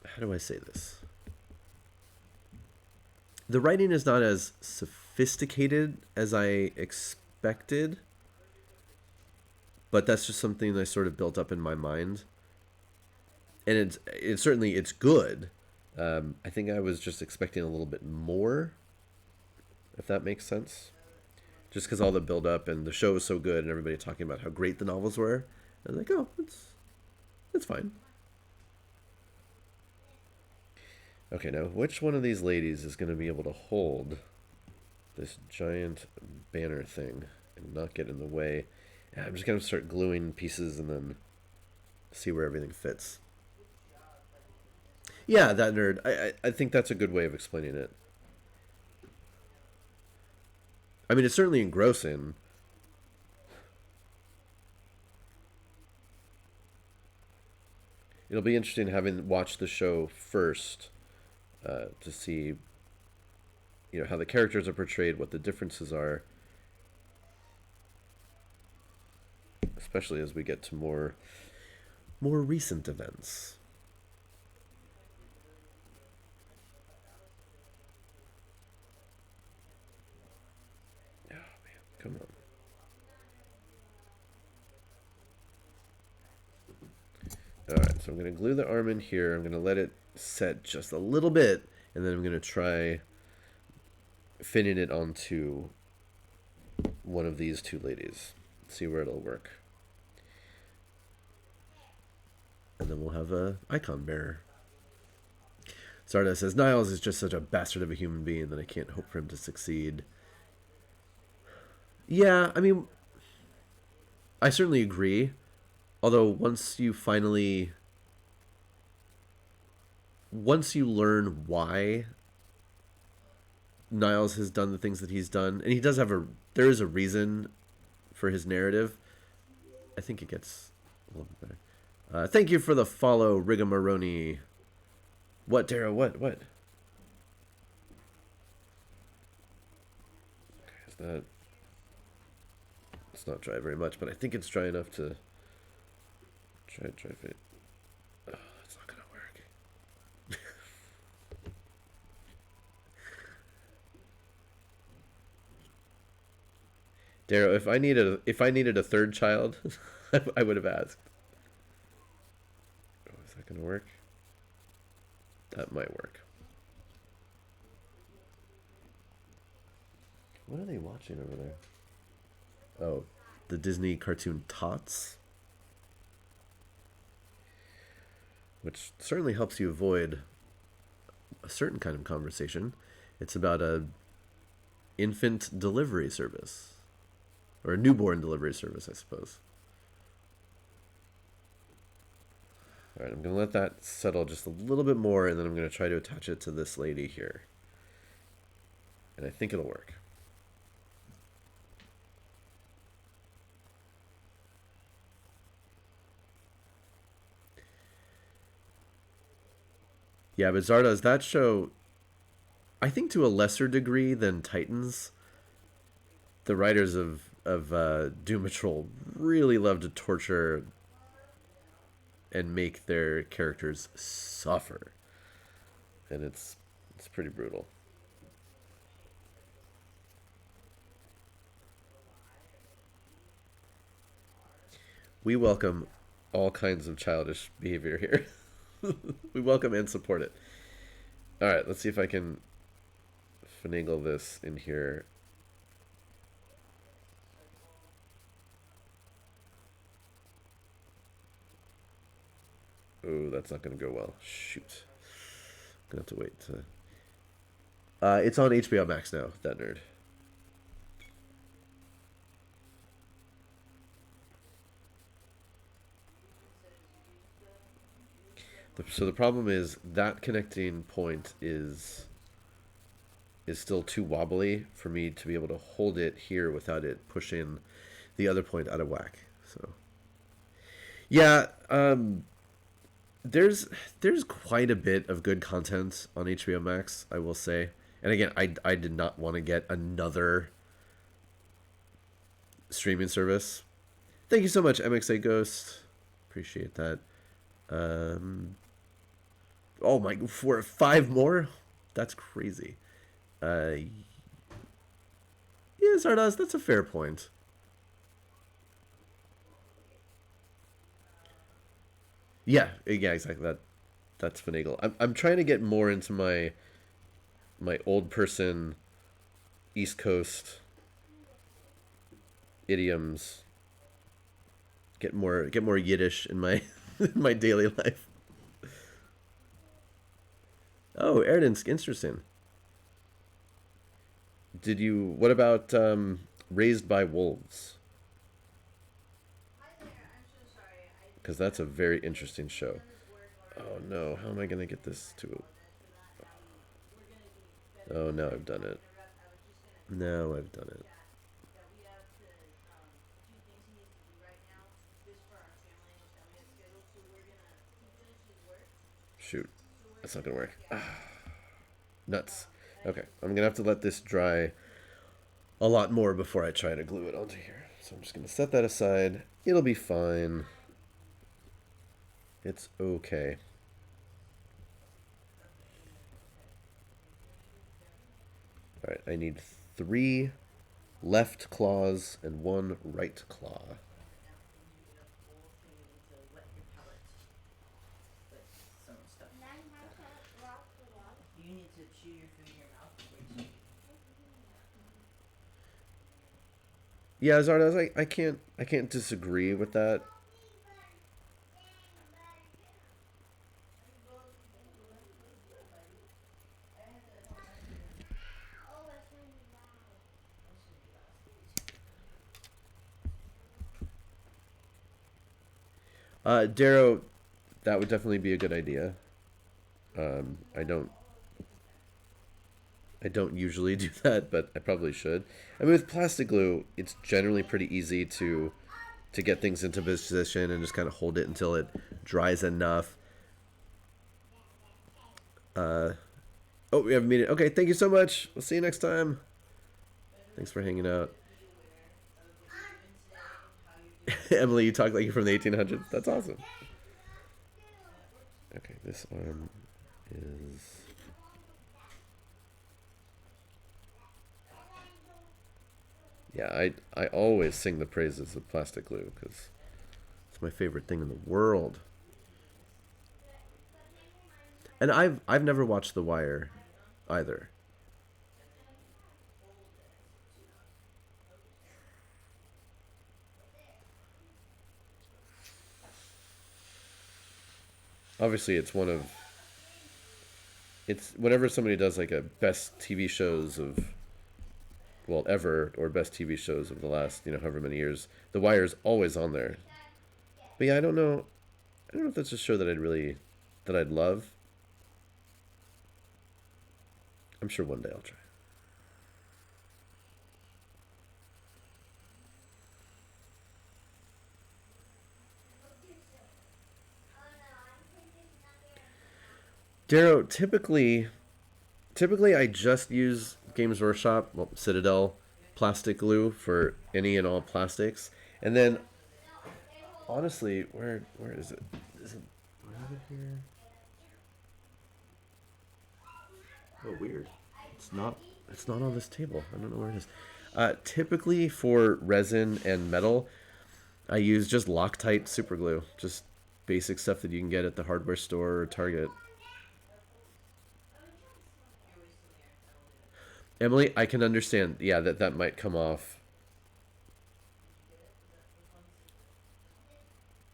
how do I say this? The writing is not as sophisticated as I expected, but that's just something I sort of built up in my mind. And it's certainly it's good. I think I was just expecting a little bit more, if that makes sense. Just because all the build up and the show was so good and everybody talking about how great the novels were, I was like, oh, it's fine. Okay, now which one of these ladies is going to be able to hold this giant banner thing and not get in the way? Yeah, I'm just going to start gluing pieces and then see where everything fits. Yeah, that nerd. I think that's a good way of explaining it. I mean, it's certainly engrossing. It'll be interesting having watched the show first to see, how the characters are portrayed, what the differences are, especially as we get to more recent events. Oh man, come on. Alright, so I'm going to glue the arm in here. I'm going to let it set just a little bit, and then I'm going to try fitting it onto one of these two ladies. See where it'll work. And then we'll have a icon bearer. Sarda says, Niles is just such a bastard of a human being that I can't hope for him to succeed. Yeah, I mean, I certainly agree. Although once you learn why Niles has done the things that he's done, and he does have there is a reason for his narrative, I think it gets a little bit better. Thank you for the follow, Rigamaroni. What, Dara? What? Is that? It's not dry very much, but I think it's dry enough to try it. Oh, it's not gonna work. Darrow, if I needed a third child, I would have asked. Oh, is that gonna work? That might work. What are they watching over there? Oh, the Disney cartoon Tots, which certainly helps you avoid a certain kind of conversation. It's about a infant delivery service, or a newborn delivery service, I suppose. All right, I'm going to let that settle just a little bit more, and then I'm going to try to attach it to this lady here. And I think it'll work. Yeah, but Zardoz, that show, I think to a lesser degree than Titans, the writers have Doom Patrol really love to torture and make their characters suffer, and it's pretty brutal. We welcome all kinds of childish behavior here. We welcome and support it. All right, let's see if I can finagle this in here. Oh, that's not going to go well. Shoot. I'm going to have to wait to... it's on HBO Max now, that nerd. So the problem is that connecting point is still too wobbly for me to be able to hold it here without it pushing the other point out of whack. So yeah, there's quite a bit of good content on HBO Max, I will say. And again, I did not want to get another streaming service. Thank you so much, MXA Ghost. Appreciate that. Oh my, for 5 more? That's crazy. Yeah, Zardoz, that's a fair point. Yeah, exactly. That's finagle. I'm trying to get more into my old person East Coast idioms. Get more Yiddish in my in my daily life. Oh, Erdensk, interesting. Did you? What about Raised by Wolves? Because that's a very interesting show. Oh no, how am I gonna get this to? Oh, now I've done it. Now I've done it. Shoot, that's not gonna work. Nuts. Okay, I'm gonna have to let this dry a lot more before I try to glue it onto here. So I'm just gonna set that aside. It'll be fine. It's okay. All right, I need 3 left claws and 1 right claw. You need to chew your food in your mouth before you chew. Yeah, Zardoz, I can't disagree with that. Darrow, that would definitely be a good idea. I don't usually do that, but I probably should. I mean, with plastic glue, it's generally pretty easy to get things into position and just kind of hold it until it dries enough. Oh, we have a meeting. Okay, thank you so much. We'll see you next time. Thanks for hanging out. Emily, you talk like you're from the 1800s. That's awesome. Okay, this arm is... Yeah, I always sing the praises of plastic glue because it's my favorite thing in the world. And I've never watched The Wire either. Obviously, it's whenever somebody does like a best TV shows of, well, ever, or best TV shows of the last, however many years, The Wire's always on there. But yeah, I don't know if that's a show that I'd love. I'm sure one day I'll try. Darrow, typically I just use Games Workshop, well, Citadel, plastic glue for any and all plastics. And then, honestly, where is it? Is it over here? Oh, weird. It's not. It's not on this table. I don't know where it is. Typically for resin and metal, I use just Loctite super glue. Just basic stuff that you can get at the hardware store or Target. Emily, I can understand. Yeah, that might come off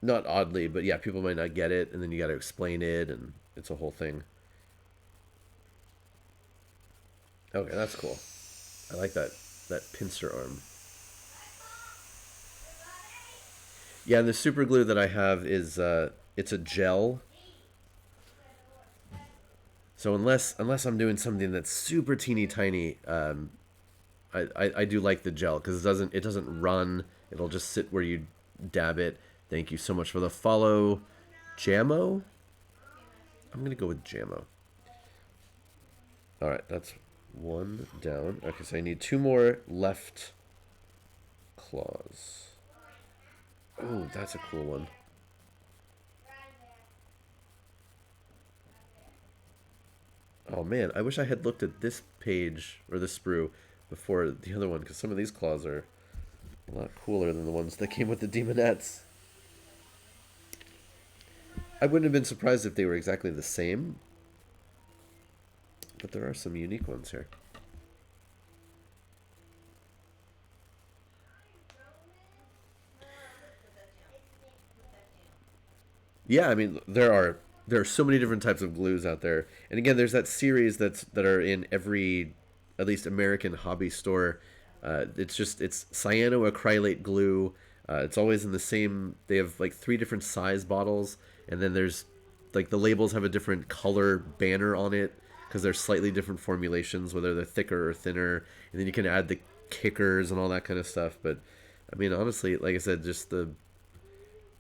not oddly, but yeah, people might not get it, and then you got to explain it, and it's a whole thing. Okay, that's cool. I like that pincer arm. Yeah, and the super glue that I have is it's a gel. So unless I'm doing something that's super teeny tiny, I do like the gel because it doesn't run. It'll just sit where you dab it. Thank you so much for the follow, Jamo. I'm gonna go with Jamo. All right, that's one down. Okay, so I need two more left claws. Oh, that's a cool one. Oh man, I wish I had looked at this page or this sprue before the other one because some of these claws are a lot cooler than the ones that came with the demonettes. I wouldn't have been surprised if they were exactly the same, but there are some unique ones here. Yeah, I mean there are so many different types of glues out there, and again, there's that series that are in every at least American hobby store. It's cyanoacrylate glue. It's always in the same. They have like three different size bottles, and then there's like the labels have a different color banner on it because they're slightly different formulations, whether they're thicker or thinner, and then you can add the kickers and all that kind of stuff. But I mean, honestly, like I said, just the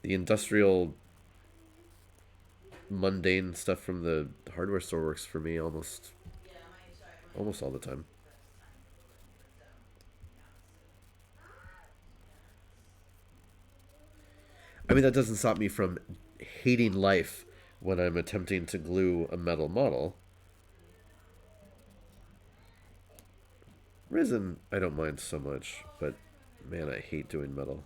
industrial mundane stuff from the hardware store works for me almost all the time. I mean, that doesn't stop me from hating life when I'm attempting to glue a metal model. Resin, I don't mind so much, but man, I hate doing metal.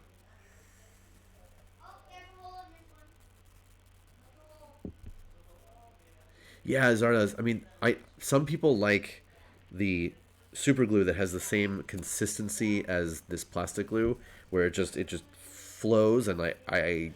Yeah, Zardoz. I mean, I some people like the super glue that has the same consistency as this plastic glue, where it just flows, and I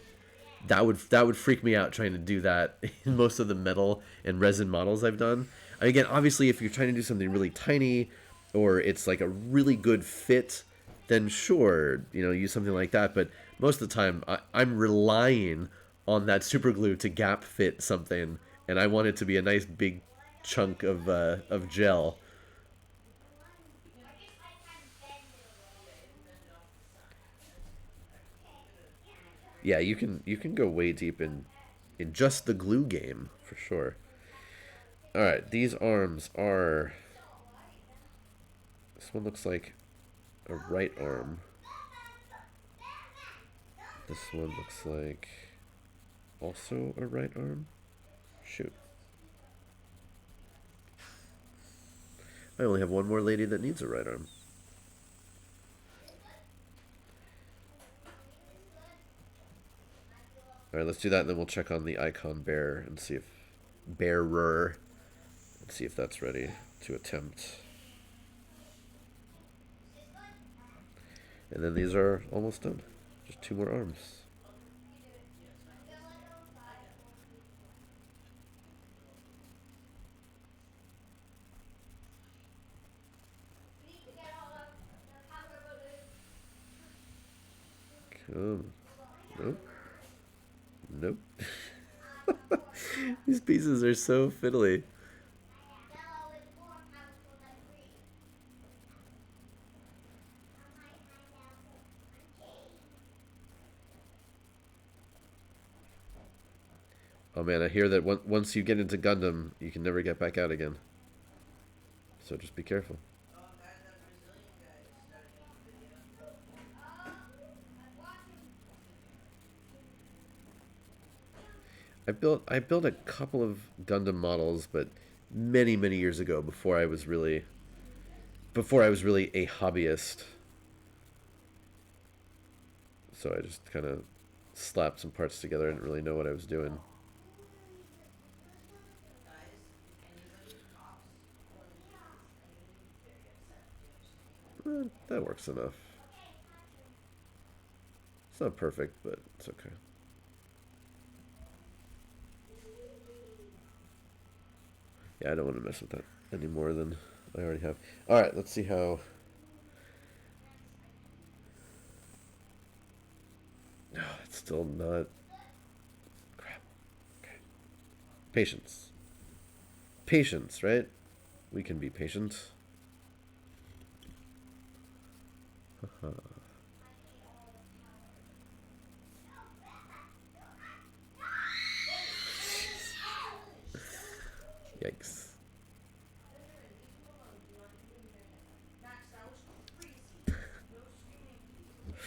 that would freak me out trying to do that in most of the metal and resin models I've done. And again, obviously, if you're trying to do something really tiny, or it's like a really good fit, then sure, use something like that. But most of the time, I'm relying on that super glue to gap fit something, and I want it to be a nice big chunk of gel. Yeah, you can go way deep in just the glue game for sure. All right, these arms are. This one looks like a right arm. This one looks like also a right arm. Shoot. I only have one more lady that needs a right arm. All right, let's do that, and then we'll check on the icon bear and see if bearer and see if that's ready to attempt. And then these are almost done. Just two more arms. Come. Nope. Nope. These pieces are so fiddly. Oh man, I hear that once you get into Gundam, you can never get back out again. So just be careful. I built a couple of Gundam models, but many years ago before I was really a hobbyist. So I just kind of slapped some parts together. I didn't really know what I was doing. Guys, anybody coughs or sneezes, I'm gonna be very upset. Do you understand? That works enough. It's not perfect, but it's okay. Yeah, I don't want to mess with that any more than I already have. All right, let's see how. No, it's still not. Crap. Okay. Patience. Patience, right? We can be patient. Yikes. Max, that was crazy. No screaming, please.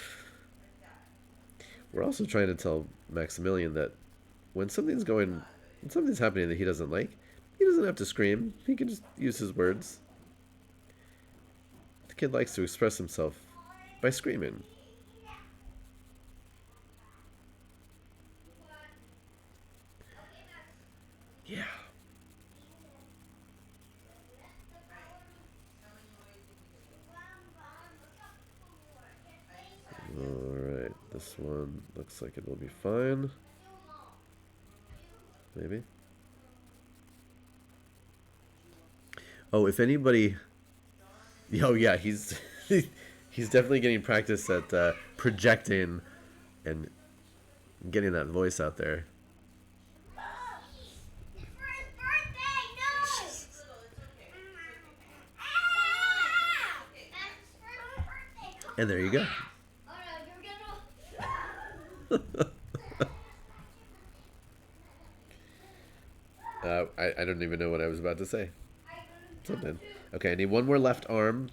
Like that. We're also trying to tell Maximilian that when something's going, when something's happening that he doesn't like, he doesn't have to scream. He can just use his words. The kid likes to express himself by screaming. Yeah. Right. How many more do you think we can do? I decided yes. Alright, this one looks like it will be fine. Maybe. Oh, if anybody. Oh, yeah, he's. He's definitely getting practice at projecting and getting that voice out there. It's little, it's okay. It's okay. It's okay, Max. And there you go. I don't even know what I was about to say. Something. Okay, I need one more left arm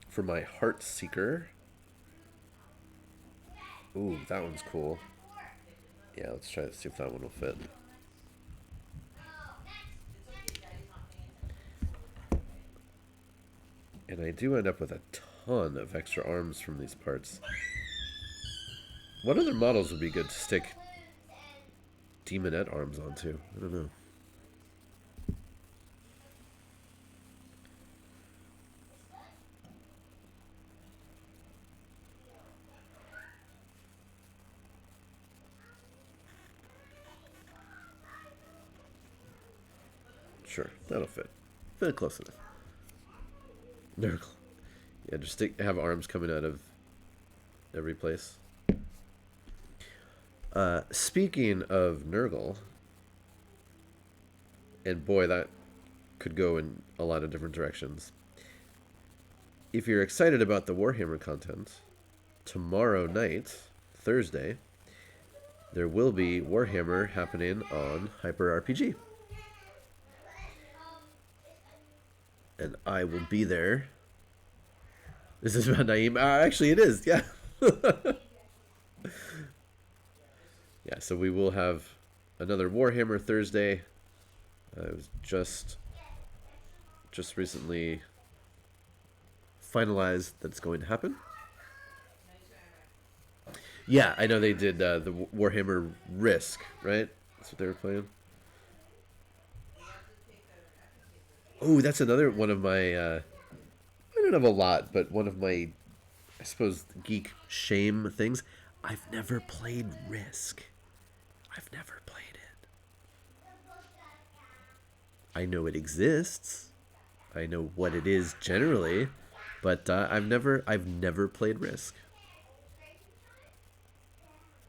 for my Heart Seeker. Ooh, that one's cool. Yeah, let's try to see if that one will fit. It's okay, Daddy's not paying attention. It's totally fine, okay? And I do end up with a ton of extra arms from these parts. What other models would be good to stick Demonette arms onto? I don't know. Sure, that'll fit. Fit close enough. Nurgle. Yeah, just have arms coming out of every place. Speaking of Nurgle, and boy, that could go in a lot of different directions. If you're excited about the Warhammer content, tomorrow night, Thursday, there will be Warhammer happening on Hyper RPG. And I will be there. This is about Naeem. Actually, it is. Yeah. Yeah, so we will have another Warhammer Thursday. It was just recently finalized that it's going to happen. Yeah, I know they did the Warhammer Risk, right? That's what they were playing. Oh, that's another one of my. I don't have a lot, but one of my, I suppose, geek shame things. I've never played Risk. I've never played it. I know it exists. I know what it is generally, but I've never played Risk.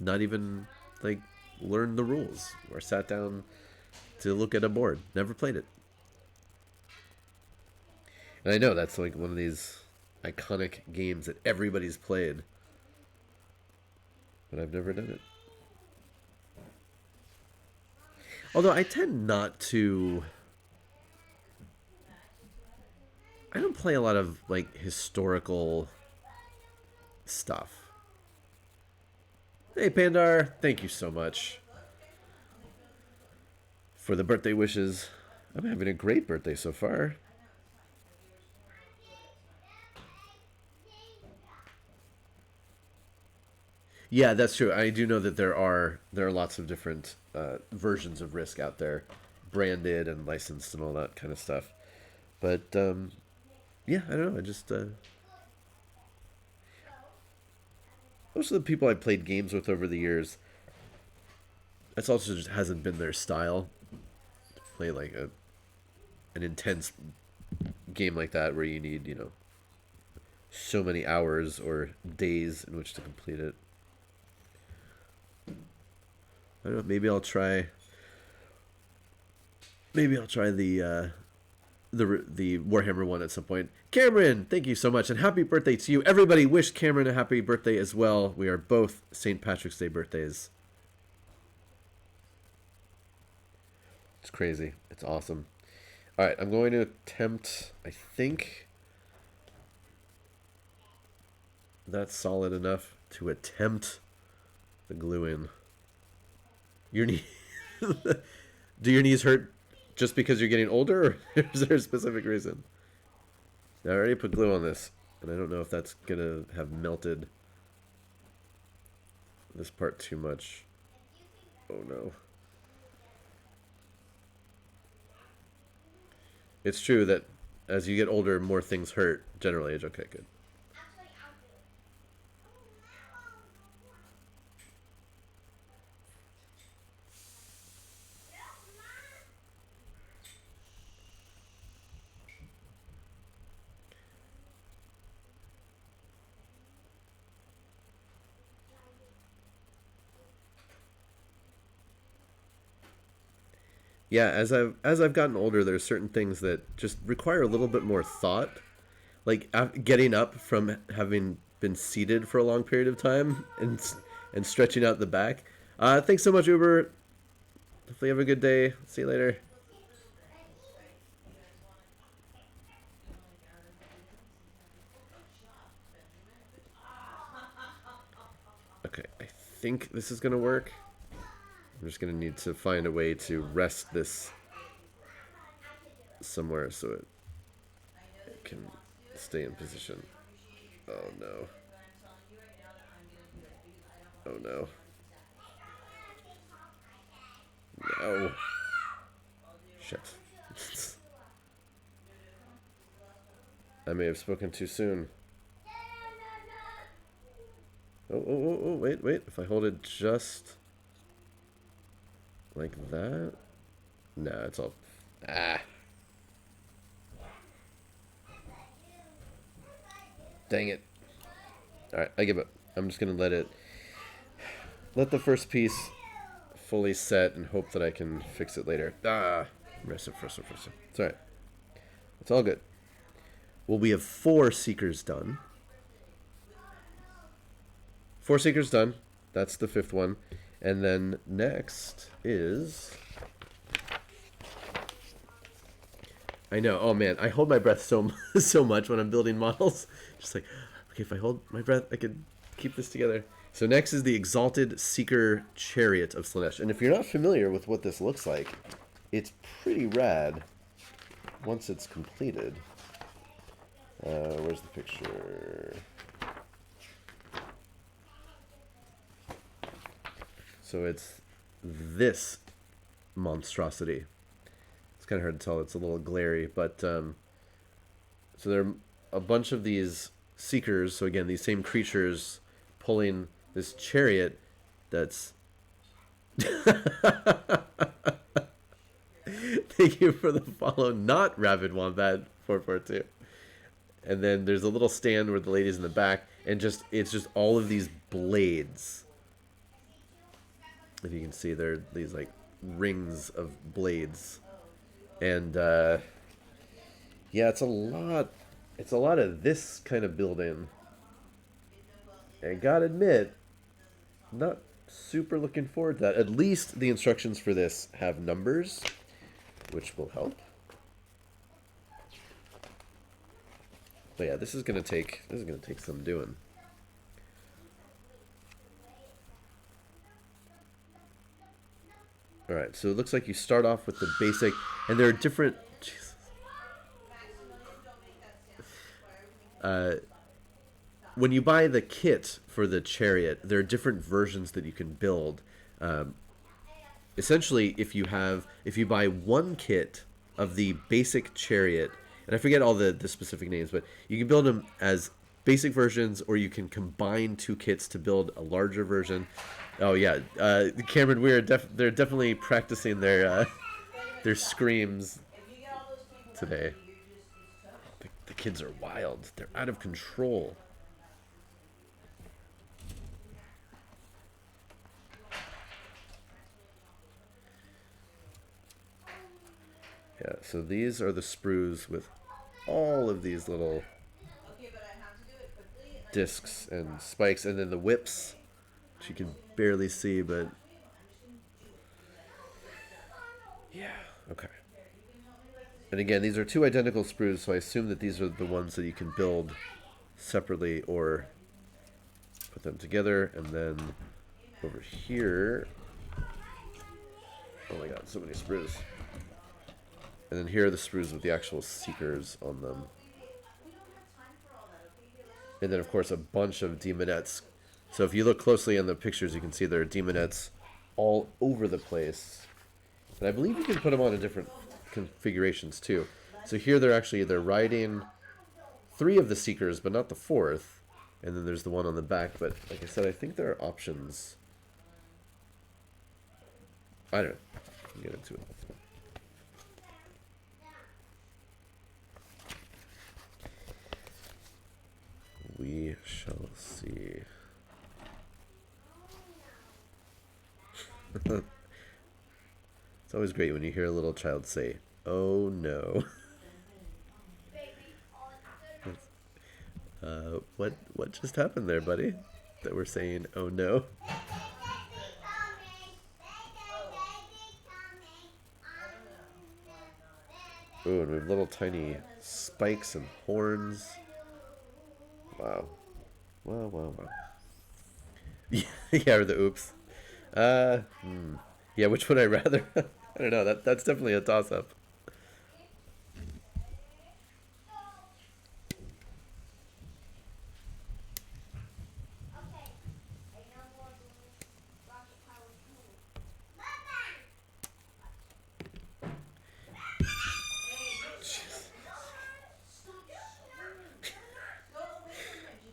Not even like learned the rules or sat down to look at a board. Never played it. And I know that's like one of these iconic games that everybody's played, but I've never done it. Although I tend not to. I don't play a lot of like historical stuff. Hey Pandar, thank you so much. for the birthday wishes. I'm having a great birthday so far. Yeah, that's true. I do know that there are lots of different versions of Risk out there, branded and licensed and all that kind of stuff. But yeah, I don't know. I just most of the people I played games with over the years, that's also just hasn't been their style. Play like an intense game like that where you need so many hours or days in which to complete it. I don't know. Maybe I'll try the Warhammer one at some point. Cameron, thank you so much, and happy birthday to you. Everybody, wish Cameron a happy birthday as well. We are both St. Patrick's Day birthdays. It's crazy. It's awesome. All right, I'm going to attempt. I think that's solid enough to attempt the glue in. Your knee. Do your knees hurt just because you're getting older, or is there a specific reason? I already put glue on this, and I don't know if that's gonna have melted this part too much. Oh no. It's true that as you get older, more things hurt generally. Okay, good. Yeah, as I've gotten older, there's certain things that just require a little bit more thought, like getting up from having been seated for a long period of time and stretching out the back. Thanks so much, Uber. Hopefully, you have a good day. See you later. Okay, I think this is gonna work. I'm just gonna need to find a way to rest this somewhere so it can stay in position. Oh no. Oh no. No. Shit. I may have spoken too soon. Oh, wait. If I hold it just like that? Nah, it's all... Ah. Dang it. Alright, I give up. I'm just gonna let the first piece fully set and hope that I can fix it later. Rest it. It's alright. It's all good. Well, we have 4 Seekers done. 4 Seekers done. That's the 5th one. And then next is... I know. Oh, man. I hold my breath so much when I'm building models. Just like, okay, if I hold my breath, I could keep this together. So next is the Exalted Seeker Chariot of Slaanesh. And if you're not familiar with what this looks like, it's pretty rad once it's completed. Where's the picture? So it's this monstrosity. It's kind of hard to tell. It's a little glary, but so there are a bunch of these seekers. So again, these same creatures pulling this chariot that's... Thank you for the follow, not Rabid Wombat 442. And then there's a little stand where the lady's in the back, and it's just all of these blades. If you can see, there are these like rings of blades, and yeah, it's a lot. It's a lot of this kind of build-in. I gotta admit, not super looking forward to that. At least the instructions for this have numbers, which will help. But yeah, this is gonna take some doing. All right, Alright, so it looks like you start off with the basic, and there are different... Jesus. When you buy the kit for the chariot, there are different versions that you can build. Um, Essentially, if you buy one kit of the basic chariot, and I forget all the specific names, but you can build them as basic versions, or you can combine two kits to build a larger version. Oh yeah, Cameron, they're definitely practicing their screams today. The kids are wild. They're out of control. Yeah, so these are the sprues with all of these little discs and spikes, and then the whips, which you can barely see, but yeah, okay. And again, these are two identical sprues, so I assume that these are the ones that you can build separately or put them together. And then over here, oh my god, so many sprues. And then here are the sprues with the actual seekers on them. And then, of course, a bunch of demonettes. So if you look closely in the pictures, you can see there are demonettes all over the place. And I believe you can put them on in different configurations, too. So here they're riding 3 of the seekers, but not the 4th. And then there's the one on the back. But like I said, I think there are options. I don't know. I'll get into it. We shall see. It's always great when you hear a little child say, "Oh no." What just happened there, buddy? That we're saying, "Oh no." Ooh, and we have little tiny spikes and horns. Wow. Wow. Yeah, or the oops. Yeah, which would I rather? I don't know. That's definitely a toss-up.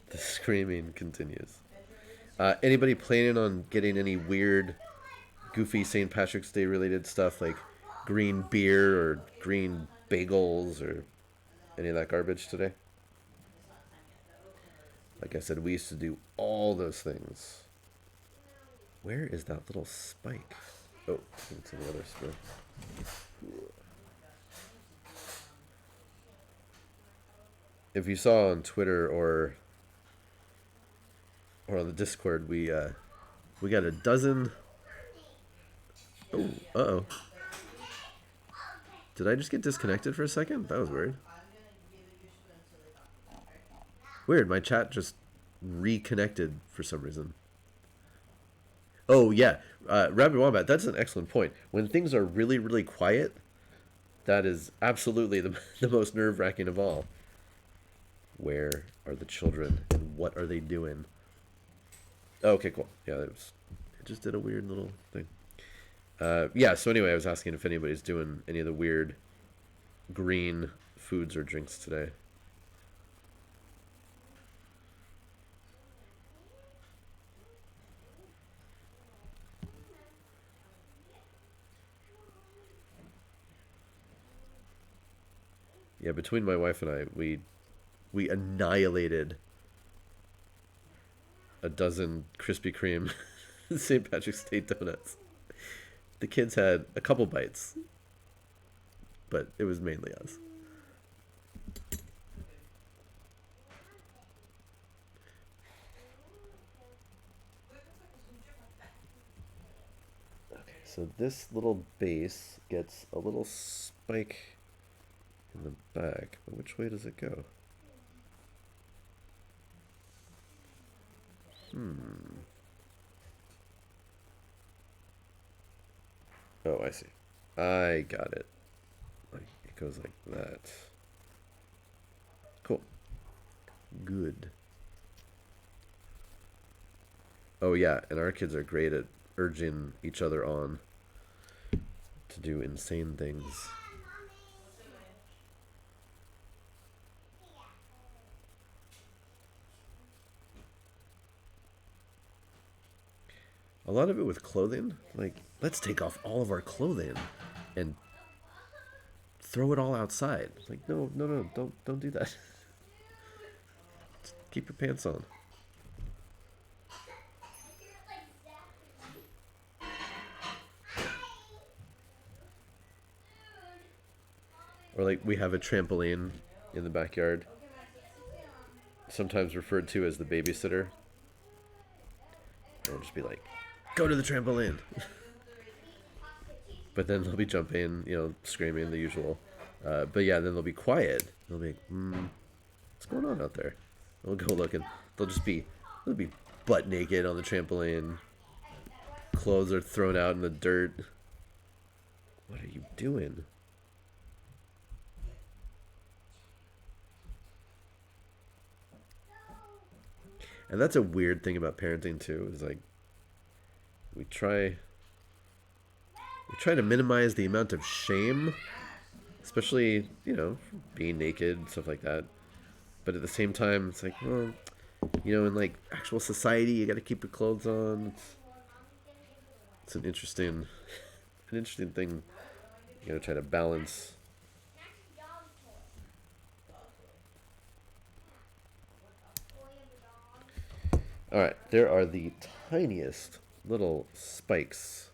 The screaming continues. Anybody planning on getting any weird, goofy St. Patrick's Day related stuff like green beer or green bagels or any of that garbage today? Like I said, we used to do all those things. Where is that little spike? Oh, it's in the other spur. If you saw on Twitter or on the Discord, we got a dozen. Oh, uh-oh. Did I just get disconnected for a second? That was weird. Weird, my chat just reconnected for some reason. Oh, yeah. Rabbit Wombat, that's an excellent point. When things are really, really quiet, that is absolutely the most nerve-wracking of all. Where are the children, and what are they doing? Oh, okay, cool. Yeah, it just did a weird little thing. Yeah, so anyway, I was asking if anybody's doing any of the weird green foods or drinks today. Yeah, between my wife and I, we annihilated a dozen Krispy Kreme St. Patrick's Day donuts. The kids had a couple bites, but it was mainly us. Okay, so this little base gets a little spike in the back, but which way does it go? Oh, I see. I got it. Like it goes like that. Cool. Good. Oh yeah, and our kids are great at urging each other on to do insane things. A lot of it with clothing, like let's take off all of our clothing and throw it all outside. Like no, no, no, don't do that. Keep your pants on. Or like we have a trampoline in the backyard, sometimes referred to as the babysitter. And we'll just be like, go to the trampoline. But then they'll be jumping, screaming the usual. But yeah, then they'll be quiet. They'll be, what's going on out there? We'll go look, and they'll be butt naked on the trampoline. Clothes are thrown out in the dirt. What are you doing? And that's a weird thing about parenting too. Is like we try we try to minimize the amount of shame, especially being naked, stuff like that. But at the same time, it's like, well, in like actual society, you got to keep your clothes on. It's an interesting thing. You got to try to balance. All right, there are the tiniest little spikes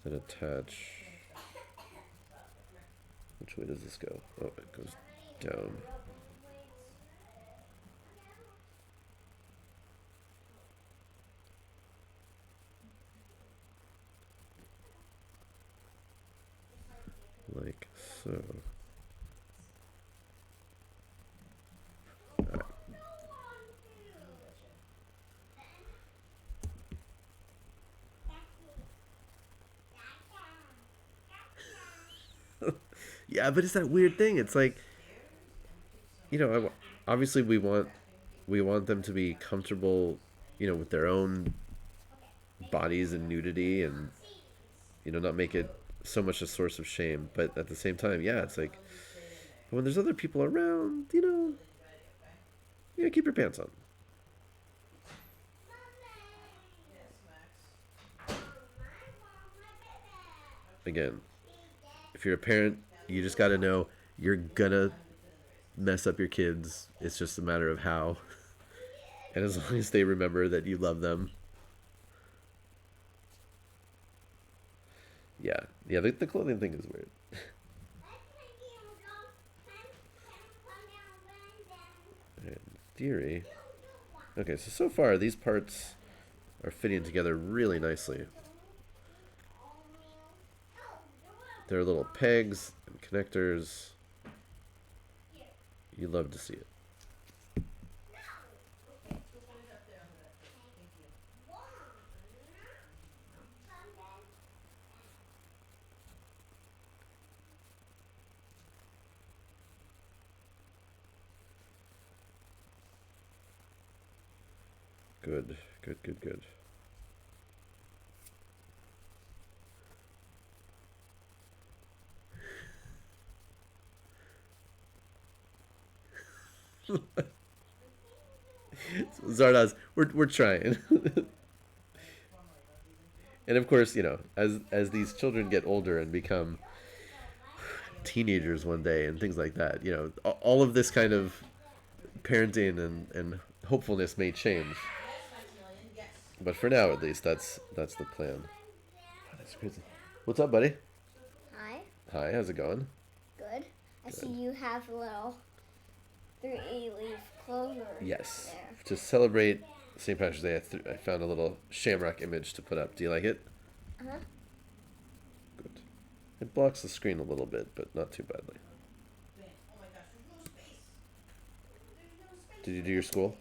that attach. Which way does this go? Oh, it goes down. Like so. Yeah, but it's that weird thing. It's like, obviously we want them to be comfortable, with their own bodies and nudity, and not make it so much a source of shame. But at the same time, yeah, it's like when there's other people around, keep your pants on. Again, if you're a parent, you just got to know you're gonna mess up your kids. It's just a matter of how. And as long as they remember that you love them. Yeah. Yeah, the clothing thing is weird. In theory. Okay, so far these parts are fitting together really nicely. There are little pegs and connectors. You love to see it. Good, good, good, good. Zardoz, we're trying. And of course, as these children get older and become teenagers one day and things like that, all of this kind of parenting and hopefulness may change. But for now, at least, that's the plan. Oh, that's crazy. What's up, buddy? Hi. Hi, how's it going? Good. I see you have a little 3-leaf clover. Yes. There. To celebrate St. Patrick's Day, I found a little shamrock image to put up. Do you like it? Uh-huh. Good. It blocks the screen a little bit, but not too badly. Did you do your school?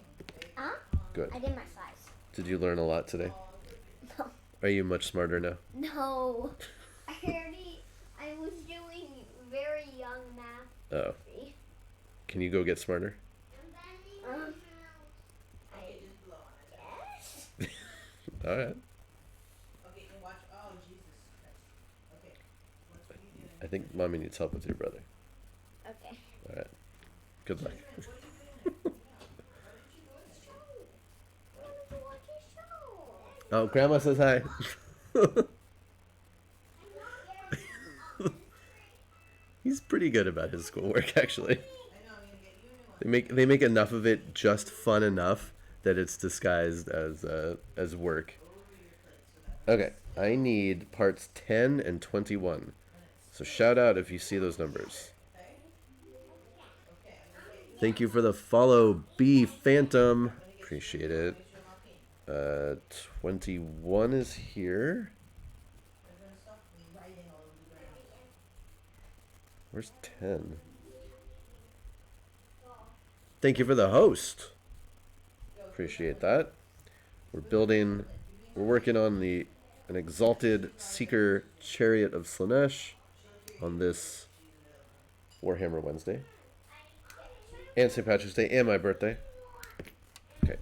Huh? Good. I did my size. Did you learn a lot today? Are you much smarter now? No. I was doing very young math. Oh. Can you go get smarter? I Okay, just blow on it. guess. All right. Okay, and watch. Oh, Jesus Christ. Okay, what are you doing? I think mommy needs help with your brother. Okay. All right. Good luck. Benjamin, what are you doing there? Yeah. Why didn't you go in there? I wanted to watch a show. Oh, Grandma says hi. He's pretty good about his schoolwork, actually. I know, I'm gonna get you a new one. They make enough of it just fun enough that it's disguised as work. Over your plate, so that Okay, I need parts 10 and 21. So shout out if you see those numbers. okay? Okay, I'm gonna get you. Thank you for the follow, B Phantom. Appreciate it. Where's your muffin? 21 is here. Everyone stop writing all over the ground. Where's 10? Thank you for the host. Appreciate that. We're working on an Exalted Seeker Chariot of Slaanesh on this Warhammer Wednesday. And St. Patrick's Day and my birthday. Okay.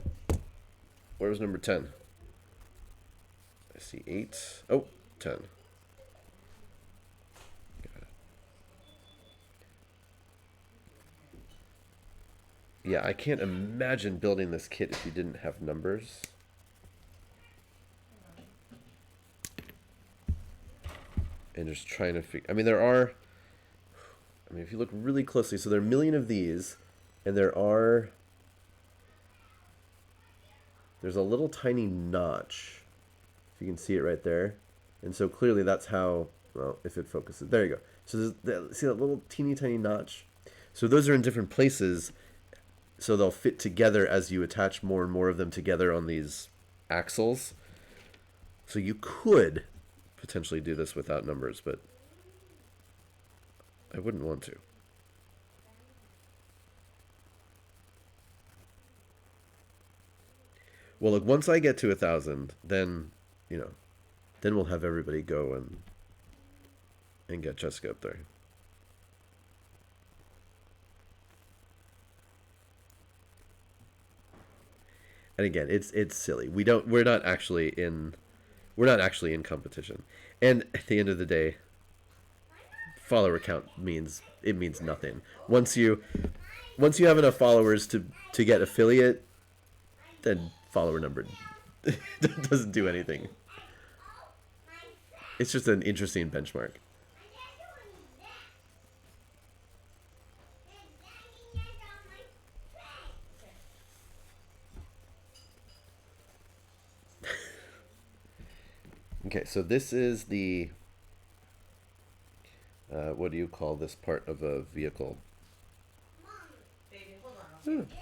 Where was number 10? I see 8. Oh, 10. Got it. Yeah, I can't imagine building this kit if you didn't have numbers. And just trying to figure... I mean, if you look really closely, so there are a million of these, and there's a little tiny notch, if you can see it right there. And so clearly that's how, well, if it focuses, there you go. So see that little teeny tiny notch? So those are in different places, so they'll fit together as you attach more and more of them together on these axles. So you could potentially do this without numbers, but I wouldn't want to. Well, look, once I get to 1,000, then, then we'll have everybody go and get Jessica up there. And again, it's silly. We're not actually in competition. And at the end of the day, follower count means nothing. Once you have enough followers to get affiliate, then follower number doesn't do anything. It's just an interesting benchmark. Okay, so this is the what do you call this part of a vehicle? Baby, hold on. Okay.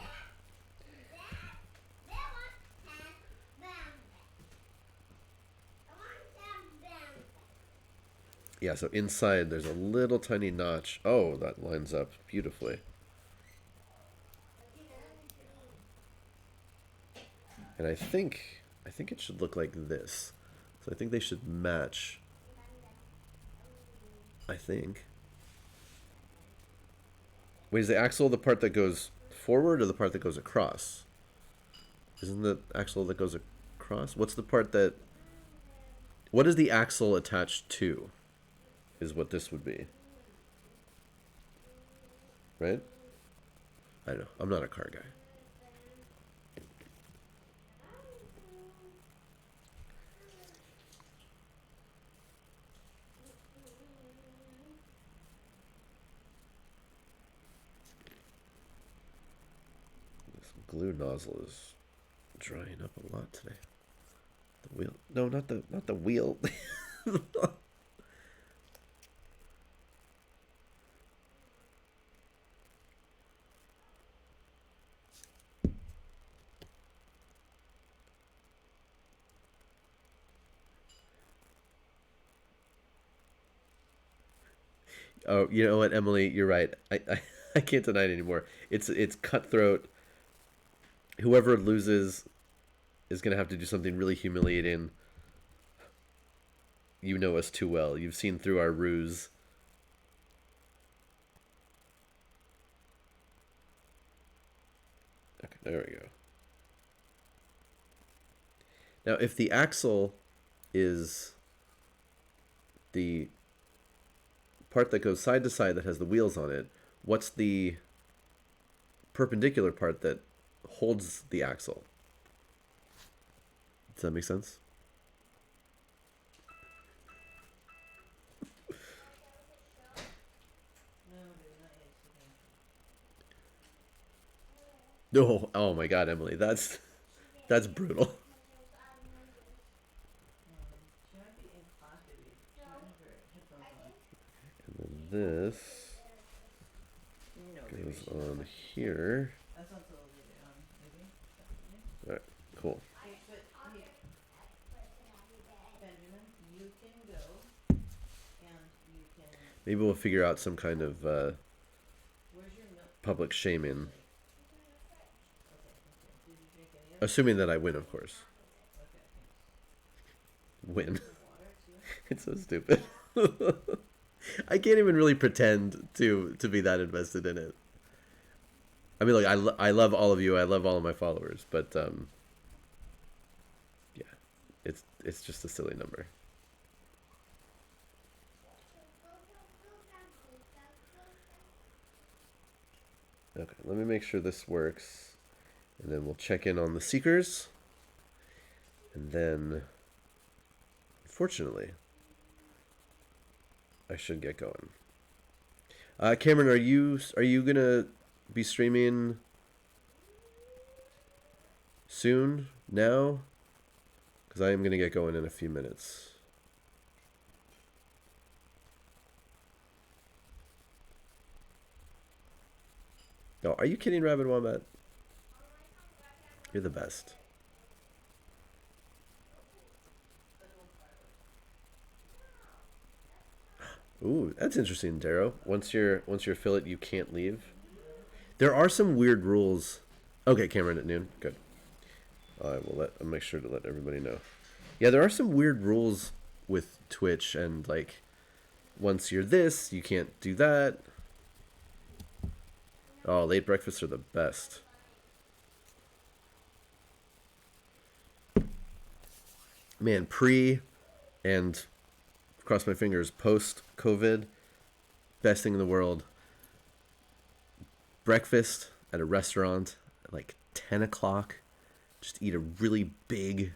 Yeah, so inside there's a little tiny notch. Oh, that lines up beautifully. And I think it should look like this. So I think they should match. I think. Wait, is the axle the part that goes forward or the part that goes across? Isn't the axle that goes across? What's the part that... What is the axle attached to? Is what this would be. Right? I don't know. I'm not a car guy. This glue nozzle is drying up a lot today. The wheel. No, not the wheel. Oh, you know what, Emily? You're right. I can't deny it anymore. It's cutthroat. Whoever loses is gonna have to do something really humiliating you know us too well. You've seen through our ruse. Okay, there we go. Now, if the axle is the part that goes side to side that has the wheels on it, what's the perpendicular part that holds the axle? Does that make sense? No, baby, not yet. It's okay. No. Oh my God, Emily, that's brutal. She might be in class, baby. She might have her headphones on. And then this No, baby, goes she's on not. here. That's until later on, maybe. Definitely. All right, cool. Hey, but hey, Benjamin, you can go, and you can. Maybe we'll figure out some kind of Where's your milk? public shaming, Okay, thank you. Did you drink any of it? assuming that I win, of course. Okay, thanks. Win. Some water too. It's so stupid. I can't even really pretend to be that invested in it. I mean, like I love all of you. I love all of my followers, but yeah, it's just a silly number. Okay, let me make sure this works, and then we'll check in on the seekers, and then, fortunately, I should get going. Cameron, are you gonna be streaming soon now? Because I am gonna get going in a few minutes. No, are you kidding, Rabbit Wombat? You're the best. Ooh, that's interesting, Darrow. Once you're affiliate, you can't leave. There are some weird rules. Okay, Cameron at noon. Good. I'll make sure to let everybody know. Yeah, there are some weird rules with Twitch, and like, once you're this, you can't do that. Oh, late breakfasts are the best. Man, pre and cross my fingers, post COVID, best thing in the world. Breakfast at a restaurant at like 10 o'clock. Just eat a really big,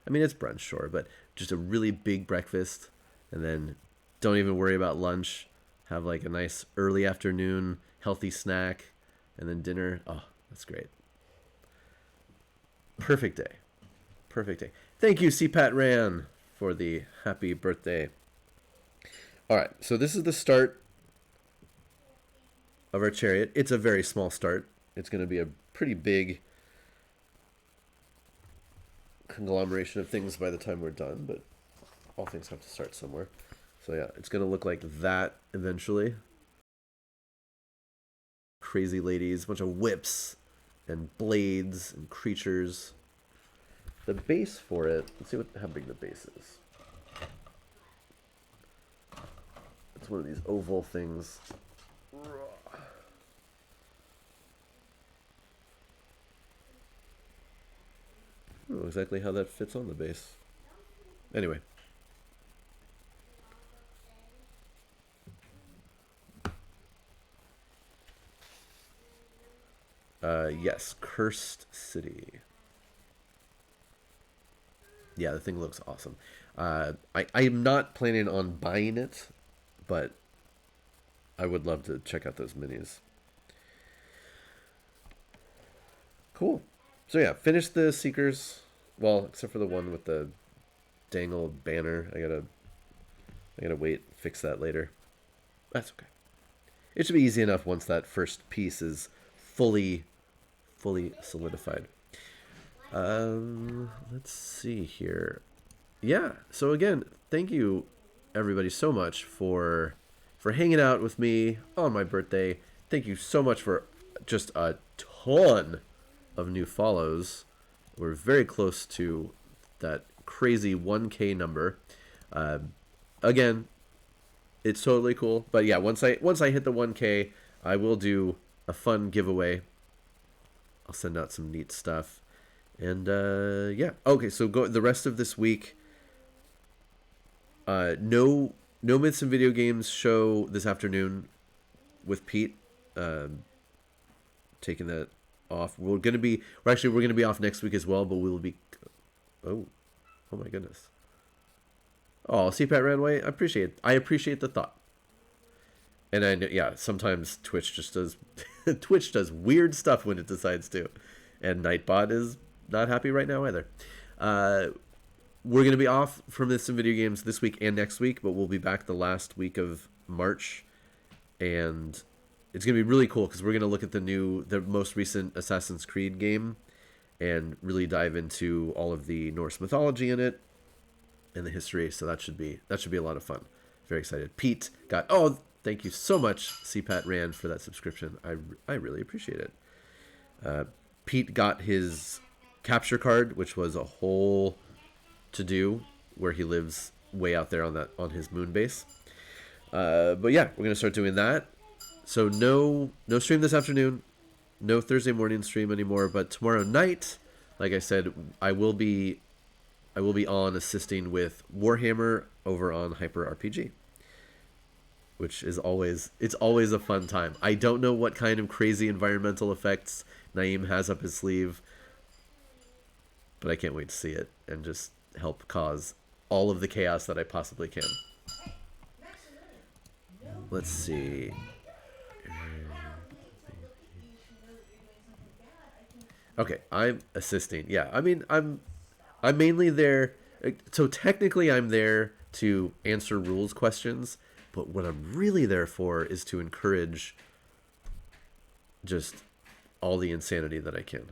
I mean, it's brunch, sure, but just a really big breakfast. And then don't even worry about lunch. Have like a nice early afternoon healthy snack. And then dinner. Oh, that's great. Perfect day. Perfect day. Thank you, CPAT Ran, for the happy birthday. All right, so this is the start of our chariot. It's a very small start. It's going to be a pretty big conglomeration of things by the time we're done, but all things have to start somewhere. So yeah, it's going to look like that eventually. Crazy ladies, a bunch of whips and blades and creatures. The base for it, let's see how big the base is. It's one of these oval things. I don't know exactly how that fits on the base. Anyway. Yes, Cursed City. Yeah, the thing looks awesome. I am not planning on buying it, but I would love to check out those minis. Cool. So yeah, finish the Seekers. Well, except for the one with the dangle banner. I gotta wait, fix that later. That's okay. It should be easy enough once that first piece is fully solidified. Let's see here. Yeah, so again, thank you everybody so much for hanging out with me on my birthday. Thank you so much for just a ton of new follows. We're very close to that crazy 1K number. Again, it's totally cool. But yeah, once I hit the 1K, I will do a fun giveaway. I'll send out some neat stuff. And yeah. Okay, so go the rest of this week. No Myths and Video Games show this afternoon with Pete. Taking that off. We're gonna be off next week as well, but we'll be oh my goodness. Oh, CPAT ran away. I appreciate the thought. And I know, yeah, sometimes Twitch just does Twitch does weird stuff when it decides to. And Nightbot is not happy right now either. We're going to be off from this in video games this week and next week, but we'll be back the last week of March. And it's going to be really cool because we're going to look at the most recent Assassin's Creed game and really dive into all of the Norse mythology in it and the history. So that should be a lot of fun. Very excited. Pete got, thank you so much, CPAT Rand, for that subscription. I really appreciate it. Pete got his capture card, which was a whole to do, where he lives way out there on his moon base. But yeah, we're gonna start doing that. So no stream this afternoon, no Thursday morning stream anymore. But tomorrow night, like I said, I will be on assisting with Warhammer over on Hyper RPG, which is always a fun time. I don't know what kind of crazy environmental effects Naeem has up his sleeve, but I can't wait to see it and just help cause all of the chaos that I possibly can. Let's see. Okay, I'm assisting. Yeah, I mean, I'm mainly there. So technically, I'm there to answer rules questions, but what I'm really there for is to encourage just all the insanity that I can.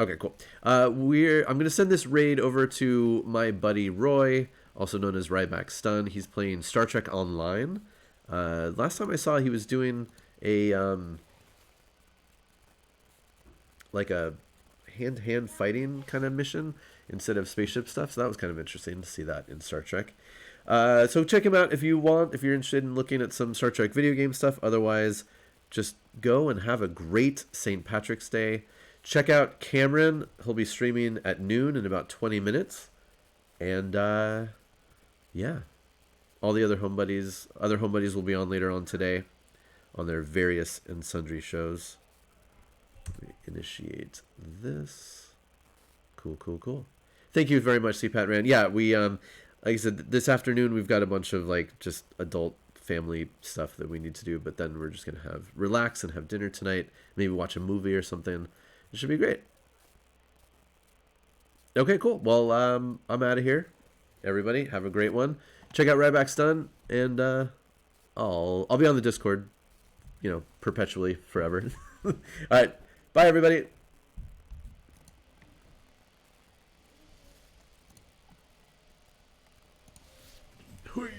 Okay, cool. I'm gonna send this raid over to my buddy Roy, also known as Ryback Stun. He's playing Star Trek Online. Last time I saw, he was doing a like a hand-to-hand fighting kind of mission instead of spaceship stuff. So that was kind of interesting to see that in Star Trek. So check him out if you're interested in looking at some Star Trek video game stuff. Otherwise, just go and have a great St. Patrick's Day. Check out Cameron. He'll be streaming at noon in about 20 minutes. And yeah, all the other home buddies will be on later on today on their various and sundry shows. Let me initiate this. Cool. Thank you very much, CPAT Rand. Yeah, we like I said, this afternoon we've got a bunch of like just adult family stuff that we need to do, but then we're just gonna relax and have dinner tonight. Maybe watch a movie or something. It should be great. Okay, cool. Well, I'm out of here. Everybody, have a great one. Check out Ryback Stun, and I'll be on the Discord, perpetually, forever. All right, bye, everybody. Hui.